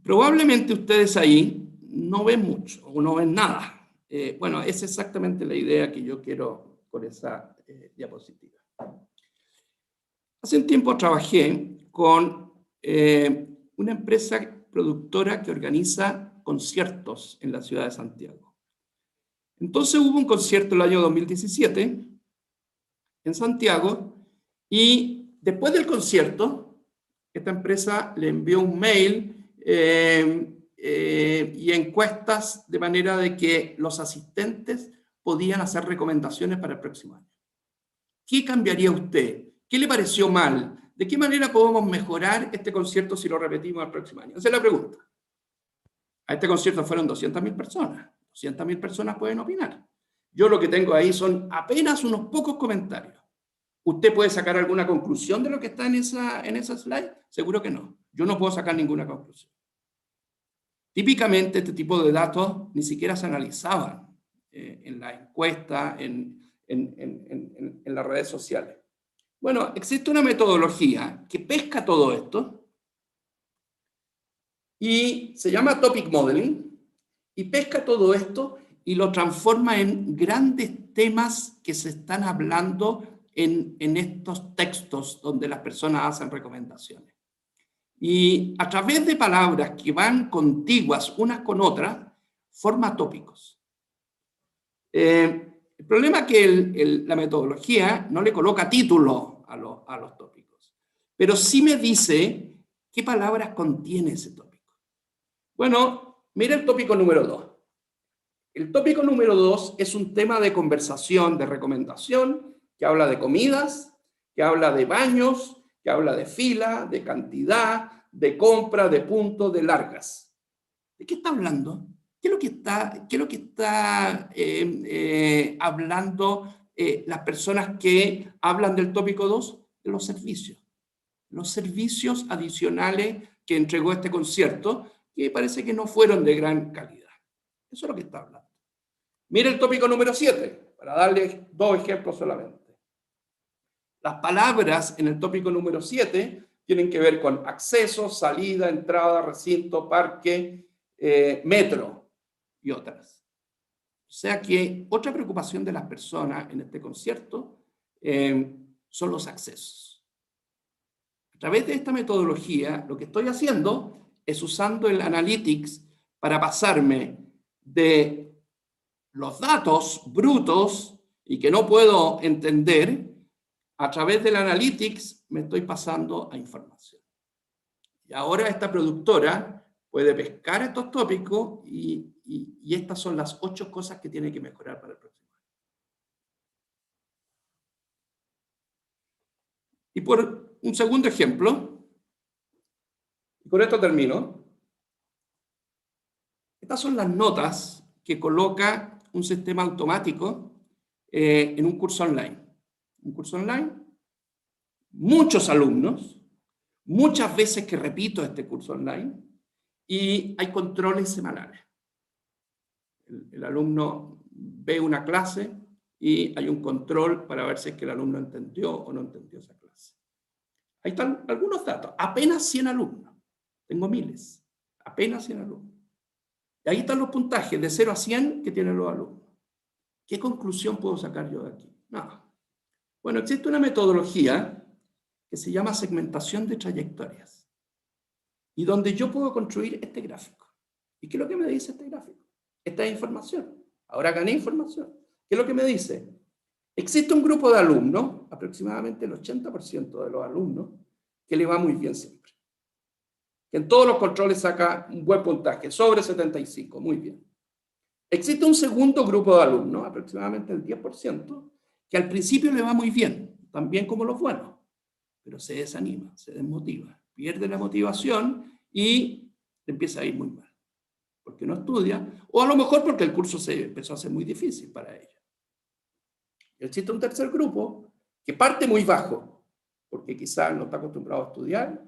Probablemente ustedes ahí no ven mucho o no ven nada. Bueno, es exactamente la idea que yo quiero con esa diapositiva. Hace un tiempo trabajé con una empresa productora que organiza conciertos en la ciudad de Santiago. Entonces hubo un concierto el año 2017 en Santiago, y después del concierto, esta empresa le envió un mail y encuestas, de manera de que los asistentes podían hacer recomendaciones para el próximo año. ¿Qué cambiaría usted? ¿Qué le pareció mal? ¿De qué manera podemos mejorar este concierto si lo repetimos el próximo año? Esa es la pregunta. A este concierto fueron 200.000 personas. 200.000 personas pueden opinar. Yo lo que tengo ahí son apenas unos pocos comentarios. ¿Usted puede sacar alguna conclusión de lo que está en esa slide? Seguro que no. Yo no puedo sacar ninguna conclusión. Típicamente este tipo de datos ni siquiera se analizaban en la encuesta, en las redes sociales. Bueno, existe una metodología que pesca todo esto y se llama Topic Modeling, y pesca todo esto y lo transforma en grandes temas que se están hablando en estos textos donde las personas hacen recomendaciones. Y a través de palabras que van contiguas unas con otras, forma tópicos. El problema es que la metodología no le coloca título a los tópicos, pero sí me dice qué palabras contiene ese tópico. Bueno, mira el tópico número 2. El tópico número 2 es un tema de conversación, de recomendación, que habla de comidas, que habla de baños, que habla de fila, de cantidad, de compra, de puntos, de largas. ¿De qué está hablando? ¿Qué es lo que está hablando las personas que hablan del tópico 2? De los servicios. Los servicios adicionales que entregó este concierto, que parece que no fueron de gran calidad. Eso es lo que está hablando. Mire el tópico número 7, para darle 2 ejemplos solamente. Las palabras en el tópico número 7 tienen que ver con acceso, salida, entrada, recinto, parque, metro y otras. O sea que otra preocupación de las personas en este concierto son los accesos. A través de esta metodología, lo que estoy haciendo es usando el Analytics para pasarme de los datos brutos y que no puedo entender. A través del Analytics me estoy pasando a información. Y ahora esta productora puede pescar estos tópicos y estas son las 8 cosas que tiene que mejorar para el próximo año. Y por un segundo ejemplo, y con esto termino, Estas son las notas que coloca un sistema automático en un curso online. Un curso online, muchos alumnos, muchas veces que repito este curso online, y hay controles semanales. El alumno ve una clase y hay un control para ver si es que el alumno entendió o no entendió esa clase. Ahí están algunos datos. Apenas 100 alumnos. Tengo miles. Apenas 100 alumnos. Y ahí están los puntajes de 0 a 100 que tienen los alumnos. ¿Qué conclusión puedo sacar yo de aquí? No. Bueno, existe una metodología que se llama segmentación de trayectorias y donde yo puedo construir este gráfico. ¿Y qué es lo que me dice este gráfico? Esta es información. Ahora gané información. ¿Qué es lo que me dice? Existe un grupo de alumnos, aproximadamente el 80% de los alumnos, que le va muy bien siempre. Que en todos los controles saca un buen puntaje, sobre 75, muy bien. Existe un segundo grupo de alumnos, aproximadamente el 10%, que al principio le va muy bien, también como los buenos, pero se desanima, se desmotiva, pierde la motivación y empieza a ir muy mal, porque no estudia, o a lo mejor porque el curso se empezó a hacer muy difícil para ellos. Existe un tercer grupo que parte muy bajo, porque quizás no está acostumbrado a estudiar,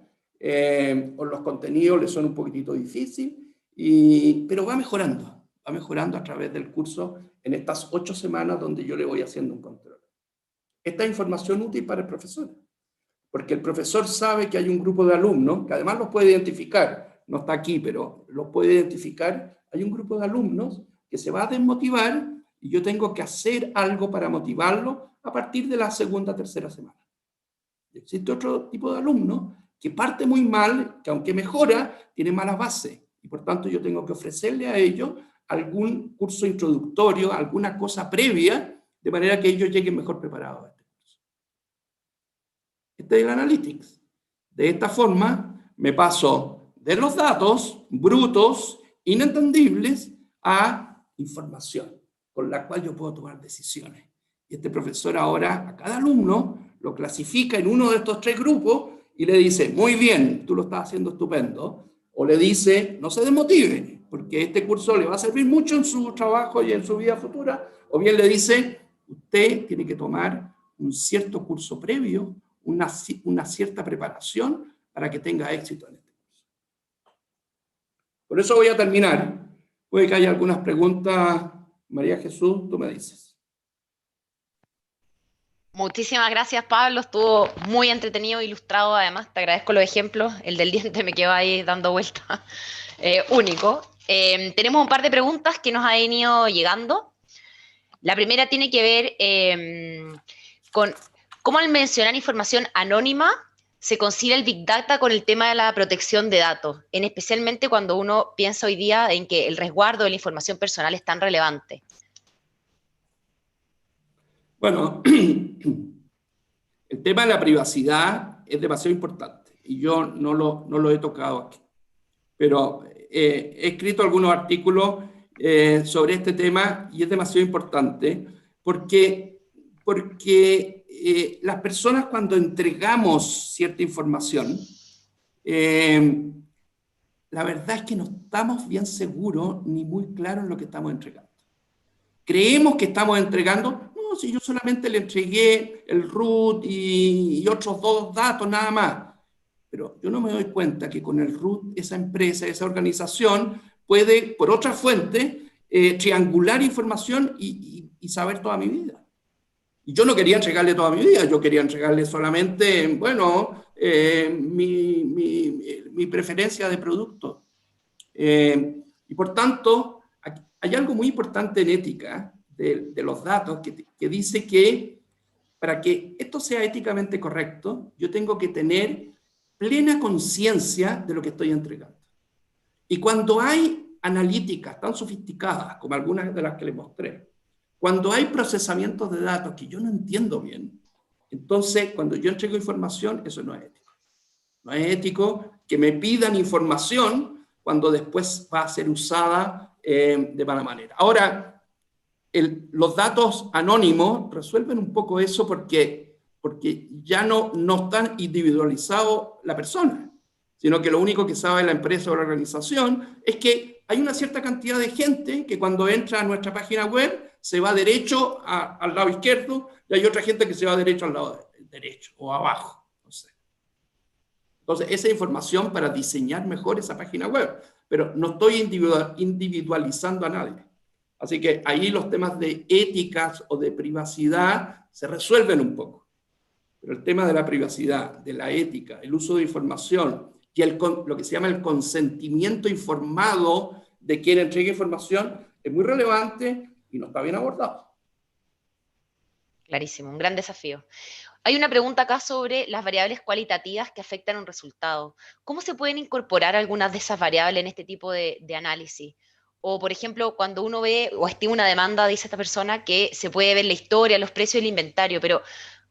o los contenidos le son un poquitito difícil, pero va mejorando a través del curso en estas 8 semanas donde yo le voy haciendo un control. Esta es información útil para el profesor, porque el profesor sabe que hay un grupo de alumnos, que además los puede identificar, no está aquí, pero los puede identificar, hay un grupo de alumnos que se va a desmotivar y yo tengo que hacer algo para motivarlo a partir de la segunda, tercera semana. Existe otro tipo de alumno que parte muy mal, que aunque mejora, tiene mala base, y por tanto yo tengo que ofrecerle a ellos algún curso introductorio, alguna cosa previa, de manera que ellos lleguen mejor preparados a este curso. Este es el Analytics. De esta forma me paso de los datos brutos, inentendibles, a información, con la cual yo puedo tomar decisiones. Y este profesor ahora a cada alumno lo clasifica en uno de estos 3 grupos y le dice, muy bien, tú lo estás haciendo estupendo. O le dice, no se desmotive, porque este curso le va a servir mucho en su trabajo y en su vida futura. O bien le dice, usted tiene que tomar un cierto curso previo, una cierta preparación para que tenga éxito en este curso. Por eso voy a terminar. Puede que haya algunas preguntas. María Jesús, tú me dices. Muchísimas gracias, Pablo. Estuvo muy entretenido, ilustrado además. Te agradezco los ejemplos. El del diente me quedó ahí dando vuelta. Único. Tenemos un par de preguntas que nos han ido llegando. La primera tiene que ver con cómo al mencionar información anónima se concilia el Big Data con el tema de la protección de datos, especialmente cuando uno piensa hoy día en que el resguardo de la información personal es tan relevante. Bueno, el tema de la privacidad es demasiado importante y yo no lo he tocado aquí. Pero he escrito algunos artículos sobre este tema y es demasiado importante porque las personas cuando entregamos cierta información, la verdad es que no estamos bien seguros ni muy claros en lo que estamos entregando. Creemos que estamos entregando, no, si yo solamente le entregué el root y otros 2 datos nada más. Pero yo no me doy cuenta que con el root esa empresa, esa organización puede, por otra fuente, triangular información y saber toda mi vida. Y yo no quería entregarle toda mi vida, yo quería entregarle solamente, bueno, mi preferencia de producto. Y por tanto, hay algo muy importante en ética de los datos que dice que para que esto sea éticamente correcto, yo tengo que tener plena conciencia de lo que estoy entregando. Y cuando hay analíticas tan sofisticadas como algunas de las que les mostré, cuando hay procesamientos de datos que yo no entiendo bien, entonces cuando yo entrego información, eso no es ético. No es ético que me pidan información cuando después va a ser usada de mala manera. Ahora, los datos anónimos resuelven un poco eso porque ya no están individualizados la persona, sino que lo único que sabe la empresa o la organización es que hay una cierta cantidad de gente que cuando entra a nuestra página web se va derecho al lado izquierdo y hay otra gente que se va derecho al lado derecho o abajo. No sé. Entonces, esa es información para diseñar mejor esa página web, pero no estoy individualizando a nadie. Así que ahí los temas de éticas o de privacidad se resuelven un poco. Pero el tema de la privacidad, de la ética, el uso de información y lo que se llama el consentimiento informado de quien entrega información es muy relevante y no está bien abordado. Clarísimo, un gran desafío. Hay una pregunta acá sobre las variables cualitativas que afectan un resultado. ¿Cómo se pueden incorporar algunas de esas variables en este tipo de análisis? O, por ejemplo, cuando uno ve o estima una demanda, dice esta persona, que se puede ver la historia, los precios y el inventario, pero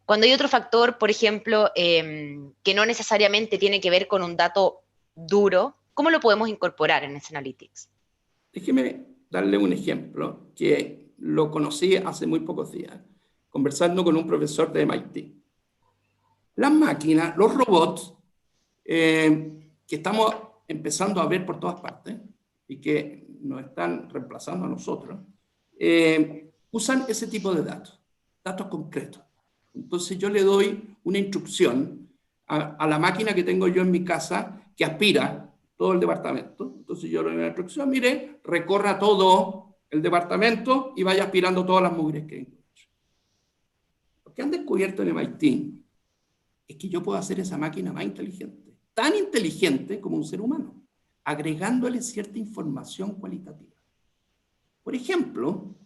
cuando hay otro factor, por ejemplo, que no necesariamente tiene que ver con un dato duro, ¿cómo lo podemos incorporar en ese Analytics? Déjeme darle un ejemplo que lo conocí hace muy pocos días, conversando con un profesor de MIT. Las máquinas, los robots, que estamos empezando a ver por todas partes y que nos están reemplazando a nosotros, usan ese tipo de datos, datos concretos. Entonces yo le doy una instrucción a la máquina que tengo yo en mi casa que aspira todo el departamento. Entonces yo le doy una instrucción, mire, recorra todo el departamento y vaya aspirando todas las mugres que encuentre. Lo que han descubierto en MIT es que yo puedo hacer esa máquina más inteligente, tan inteligente como un ser humano, agregándole cierta información cualitativa. Por ejemplo,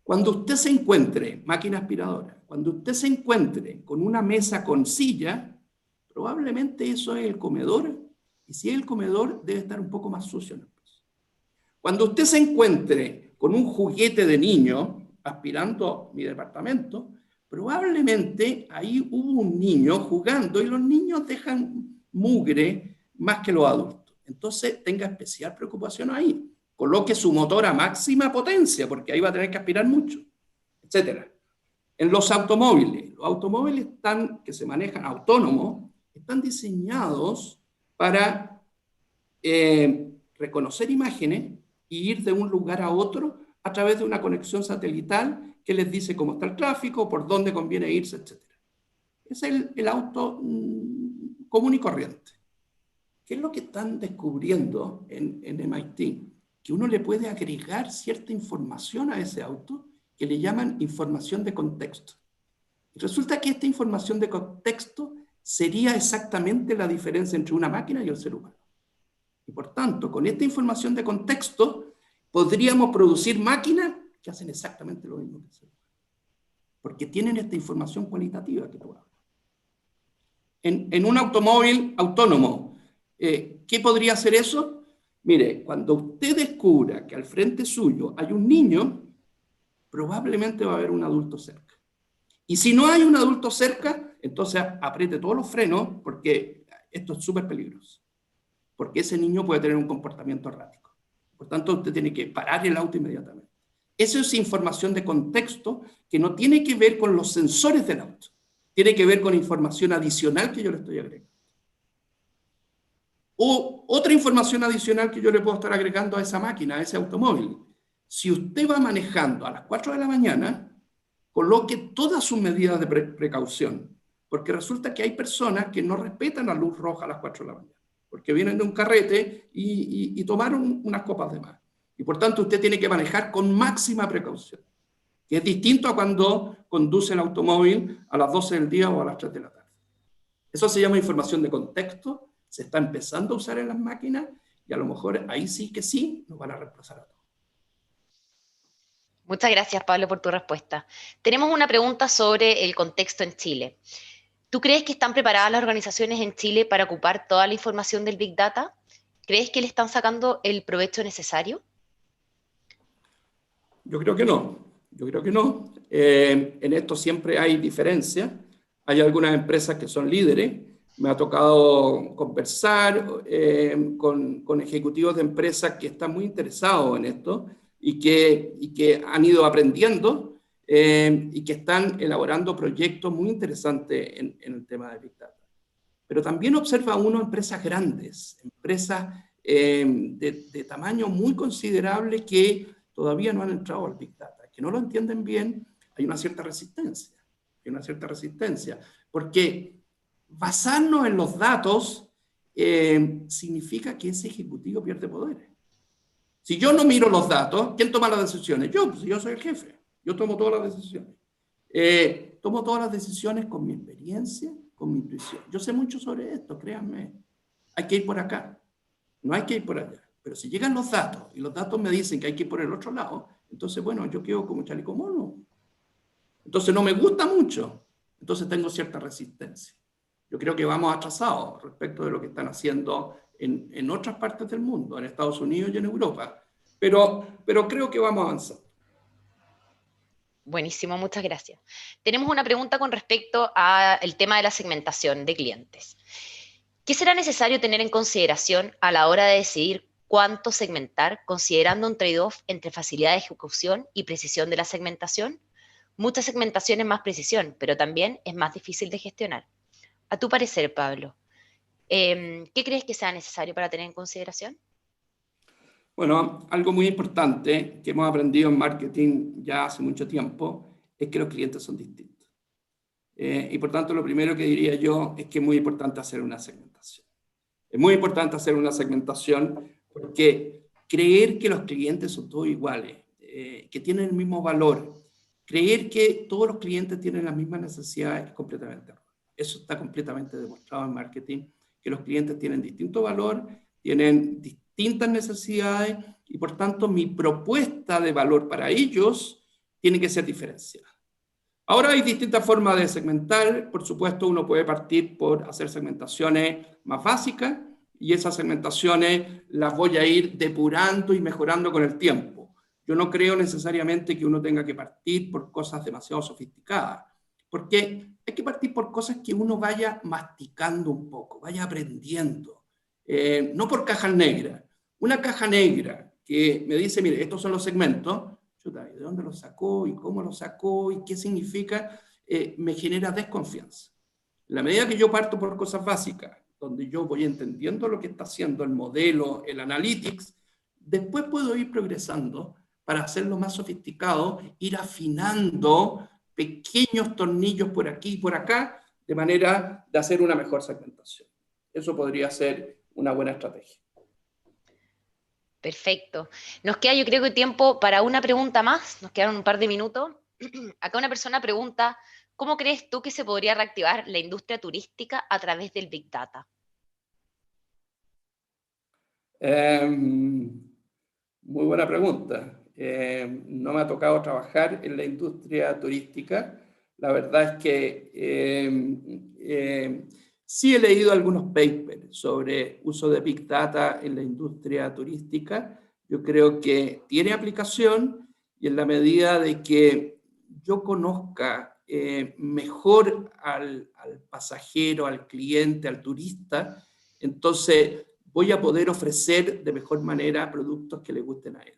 cuando usted se encuentre, máquina aspiradora, cuando usted se encuentre con una mesa con silla, probablemente eso es el comedor, y si es el comedor, debe estar un poco más sucio en el piso. Cuando usted se encuentre con un juguete de niño aspirando mi departamento, probablemente ahí hubo un niño jugando y los niños dejan mugre más que los adultos. Entonces tenga especial preocupación ahí. Coloque su motor a máxima potencia porque ahí va a tener que aspirar mucho, etc. En los automóviles que se manejan autónomos, están diseñados para reconocer imágenes y ir de un lugar a otro a través de una conexión satelital que les dice cómo está el tráfico, por dónde conviene irse, etc. Es el auto común y corriente. ¿Qué es lo que están descubriendo en MIT? Que uno le puede agregar cierta información a ese auto que le llaman información de contexto. Y resulta que esta información de contexto sería exactamente la diferencia entre una máquina y el ser humano. Y por tanto, con esta información de contexto, podríamos producir máquinas que hacen exactamente lo mismo que el ser humano. Porque tienen esta información cualitativa que tú hablas. En un automóvil autónomo, ¿qué podría hacer eso? Mire, cuando usted descubra que al frente suyo hay un niño, probablemente va a haber un adulto cerca. Y si no hay un adulto cerca, entonces apriete todos los frenos porque esto es súper peligroso. Porque ese niño puede tener un comportamiento errático. Por tanto, usted tiene que parar el auto inmediatamente. Eso es información de contexto que no tiene que ver con los sensores del auto. Tiene que ver con información adicional que yo le estoy agregando. O otra información adicional que yo le puedo estar agregando a esa máquina, a ese automóvil. Si usted va manejando a las 4 de la mañana, coloque todas sus medidas de precaución, porque resulta que hay personas que no respetan la luz roja a las 4 de la mañana, porque vienen de un carrete y tomaron unas copas de más. Y por tanto usted tiene que manejar con máxima precaución, que es distinto a cuando conduce el automóvil a las 12 del día o a las 3 de la tarde. Eso se llama información de contexto, se está empezando a usar en las máquinas y a lo mejor ahí sí que sí nos van a reemplazar a todos. Muchas gracias, Pablo, por tu respuesta. Tenemos una pregunta sobre el contexto en Chile. ¿Tú crees que están preparadas las organizaciones en Chile para ocupar toda la información del Big Data? ¿Crees que le están sacando el provecho necesario? Yo creo que no. En esto siempre hay diferencias. Hay algunas empresas que son líderes. Me ha tocado conversar con ejecutivos de empresas que están muy interesados en esto y que han ido aprendiendo y que están elaborando proyectos muy interesantes en el tema de Big Data. Pero también observa uno empresas grandes, empresas de tamaño muy considerable que todavía no han entrado al Big Data, que no lo entienden bien. Hay una cierta resistencia, porque basarnos en los datos significa que ese ejecutivo pierde poder. Si yo no miro los datos, ¿quién toma las decisiones? Yo, pues yo soy el jefe, yo tomo todas las decisiones. Tomo todas las decisiones con mi experiencia, con mi intuición. Yo sé mucho sobre esto, créanme. Hay que ir por acá, no hay que ir por allá. Pero si llegan los datos y los datos me dicen que hay que ir por el otro lado, entonces, bueno, yo quedo como chaleco mono. Entonces no me gusta mucho, entonces tengo cierta resistencia. Yo creo que vamos atrasados respecto de lo que están haciendo en otras partes del mundo, en Estados Unidos y en Europa, pero creo que vamos avanzando. Buenísimo, muchas gracias. Tenemos una pregunta con respecto al tema de la segmentación de clientes. ¿Qué será necesario tener en consideración a la hora de decidir cuánto segmentar, considerando un trade-off entre facilidad de ejecución y precisión de la segmentación? Mucha segmentación es más precisión, pero también es más difícil de gestionar. A tu parecer, Pablo, ¿qué crees que sea necesario para tener en consideración? Bueno, algo muy importante que hemos aprendido en marketing ya hace mucho tiempo es que los clientes son distintos. Y por tanto, lo primero que diría yo es que es muy importante hacer una segmentación. Es muy importante hacer una segmentación porque creer que los clientes son todos iguales, que tienen el mismo valor, creer que todos los clientes tienen las mismas necesidades es completamente erróneo. Eso está completamente demostrado en marketing, que los clientes tienen distinto valor, tienen distintas necesidades y por tanto mi propuesta de valor para ellos tiene que ser diferenciada. Ahora hay distintas formas de segmentar. Por supuesto, uno puede partir por hacer segmentaciones más básicas y esas segmentaciones las voy a ir depurando y mejorando con el tiempo. Yo no creo necesariamente que uno tenga que partir por cosas demasiado sofisticadas, porque hay que partir por cosas que uno vaya masticando un poco, vaya aprendiendo. No por cajas negras. Una caja negra que me dice, mire, estos son los segmentos, ¿de dónde lo sacó y cómo lo sacó y qué significa? Me genera desconfianza. En la medida que yo parto por cosas básicas, donde yo voy entendiendo lo que está haciendo el modelo, el analytics, después puedo ir progresando para hacerlo más sofisticado, ir afinando pequeños tornillos por aquí y por acá, de manera de hacer una mejor segmentación. Eso podría ser una buena estrategia. Perfecto. Nos queda, yo creo que tiempo para una pregunta más. Nos quedan un par de minutos. Acá una persona pregunta, ¿cómo crees tú que se podría reactivar la industria turística a través del Big Data? Muy buena pregunta. No me ha tocado trabajar en la industria turística. La verdad es que sí he leído algunos papers sobre uso de Big Data en la industria turística. Yo creo que tiene aplicación y en la medida de que yo conozca mejor al pasajero, al cliente, al turista, entonces voy a poder ofrecer de mejor manera productos que le gusten a él.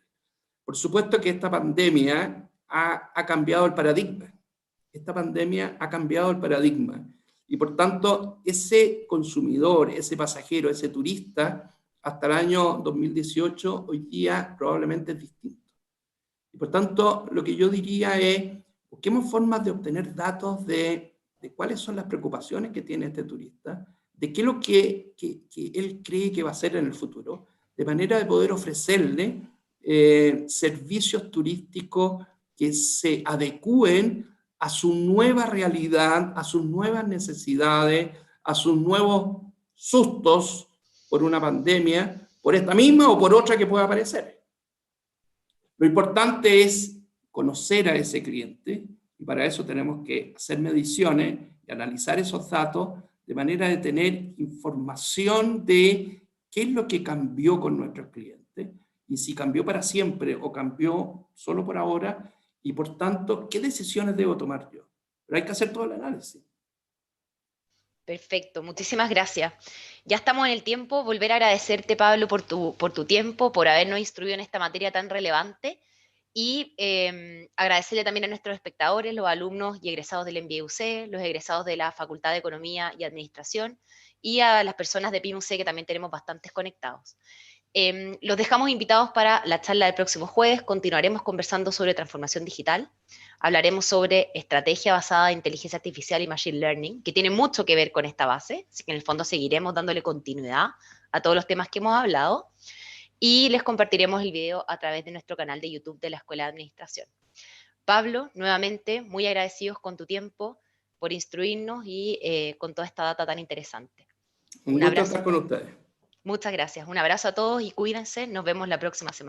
Por supuesto que esta pandemia ha cambiado el paradigma. Esta pandemia ha cambiado el paradigma. Y por tanto, ese consumidor, ese pasajero, ese turista, hasta el año 2018, hoy día probablemente es distinto. Y por tanto, lo que yo diría es, busquemos formas de obtener datos de cuáles son las preocupaciones que tiene este turista, de qué es lo que él cree que va a hacer en el futuro, de manera de poder ofrecerle servicios turísticos que se adecúen a su nueva realidad, a sus nuevas necesidades, a sus nuevos sustos por una pandemia, por esta misma o por otra que pueda aparecer. Lo importante es conocer a ese cliente y para eso tenemos que hacer mediciones y analizar esos datos de manera de tener información de qué es lo que cambió con nuestros clientes y si cambió para siempre o cambió solo por ahora y por tanto, ¿qué decisiones debo tomar yo? Pero hay que hacer todo el análisis. Perfecto, muchísimas gracias. Ya estamos en el tiempo. Volver a agradecerte, Pablo, por tu tiempo, por habernos instruido en esta materia tan relevante y agradecerle también a nuestros espectadores, los alumnos y egresados del MBA-UC, los egresados de la Facultad de Economía y Administración y a las personas de PYME-UC que también tenemos bastantes conectados. Los dejamos invitados para la charla del próximo jueves. Continuaremos conversando sobre transformación digital. Hablaremos sobre estrategia basada en inteligencia artificial y machine learning, que tiene mucho que ver con esta base, así que en el fondo seguiremos dándole continuidad a todos los temas que hemos hablado y les compartiremos el video a través de nuestro canal de YouTube de la Escuela de Administración. Pablo, nuevamente, muy agradecidos con tu tiempo por instruirnos y con toda esta data tan interesante. Un gusto estar con ustedes. Muchas gracias. Un abrazo a todos y cuídense. Nos vemos la próxima semana.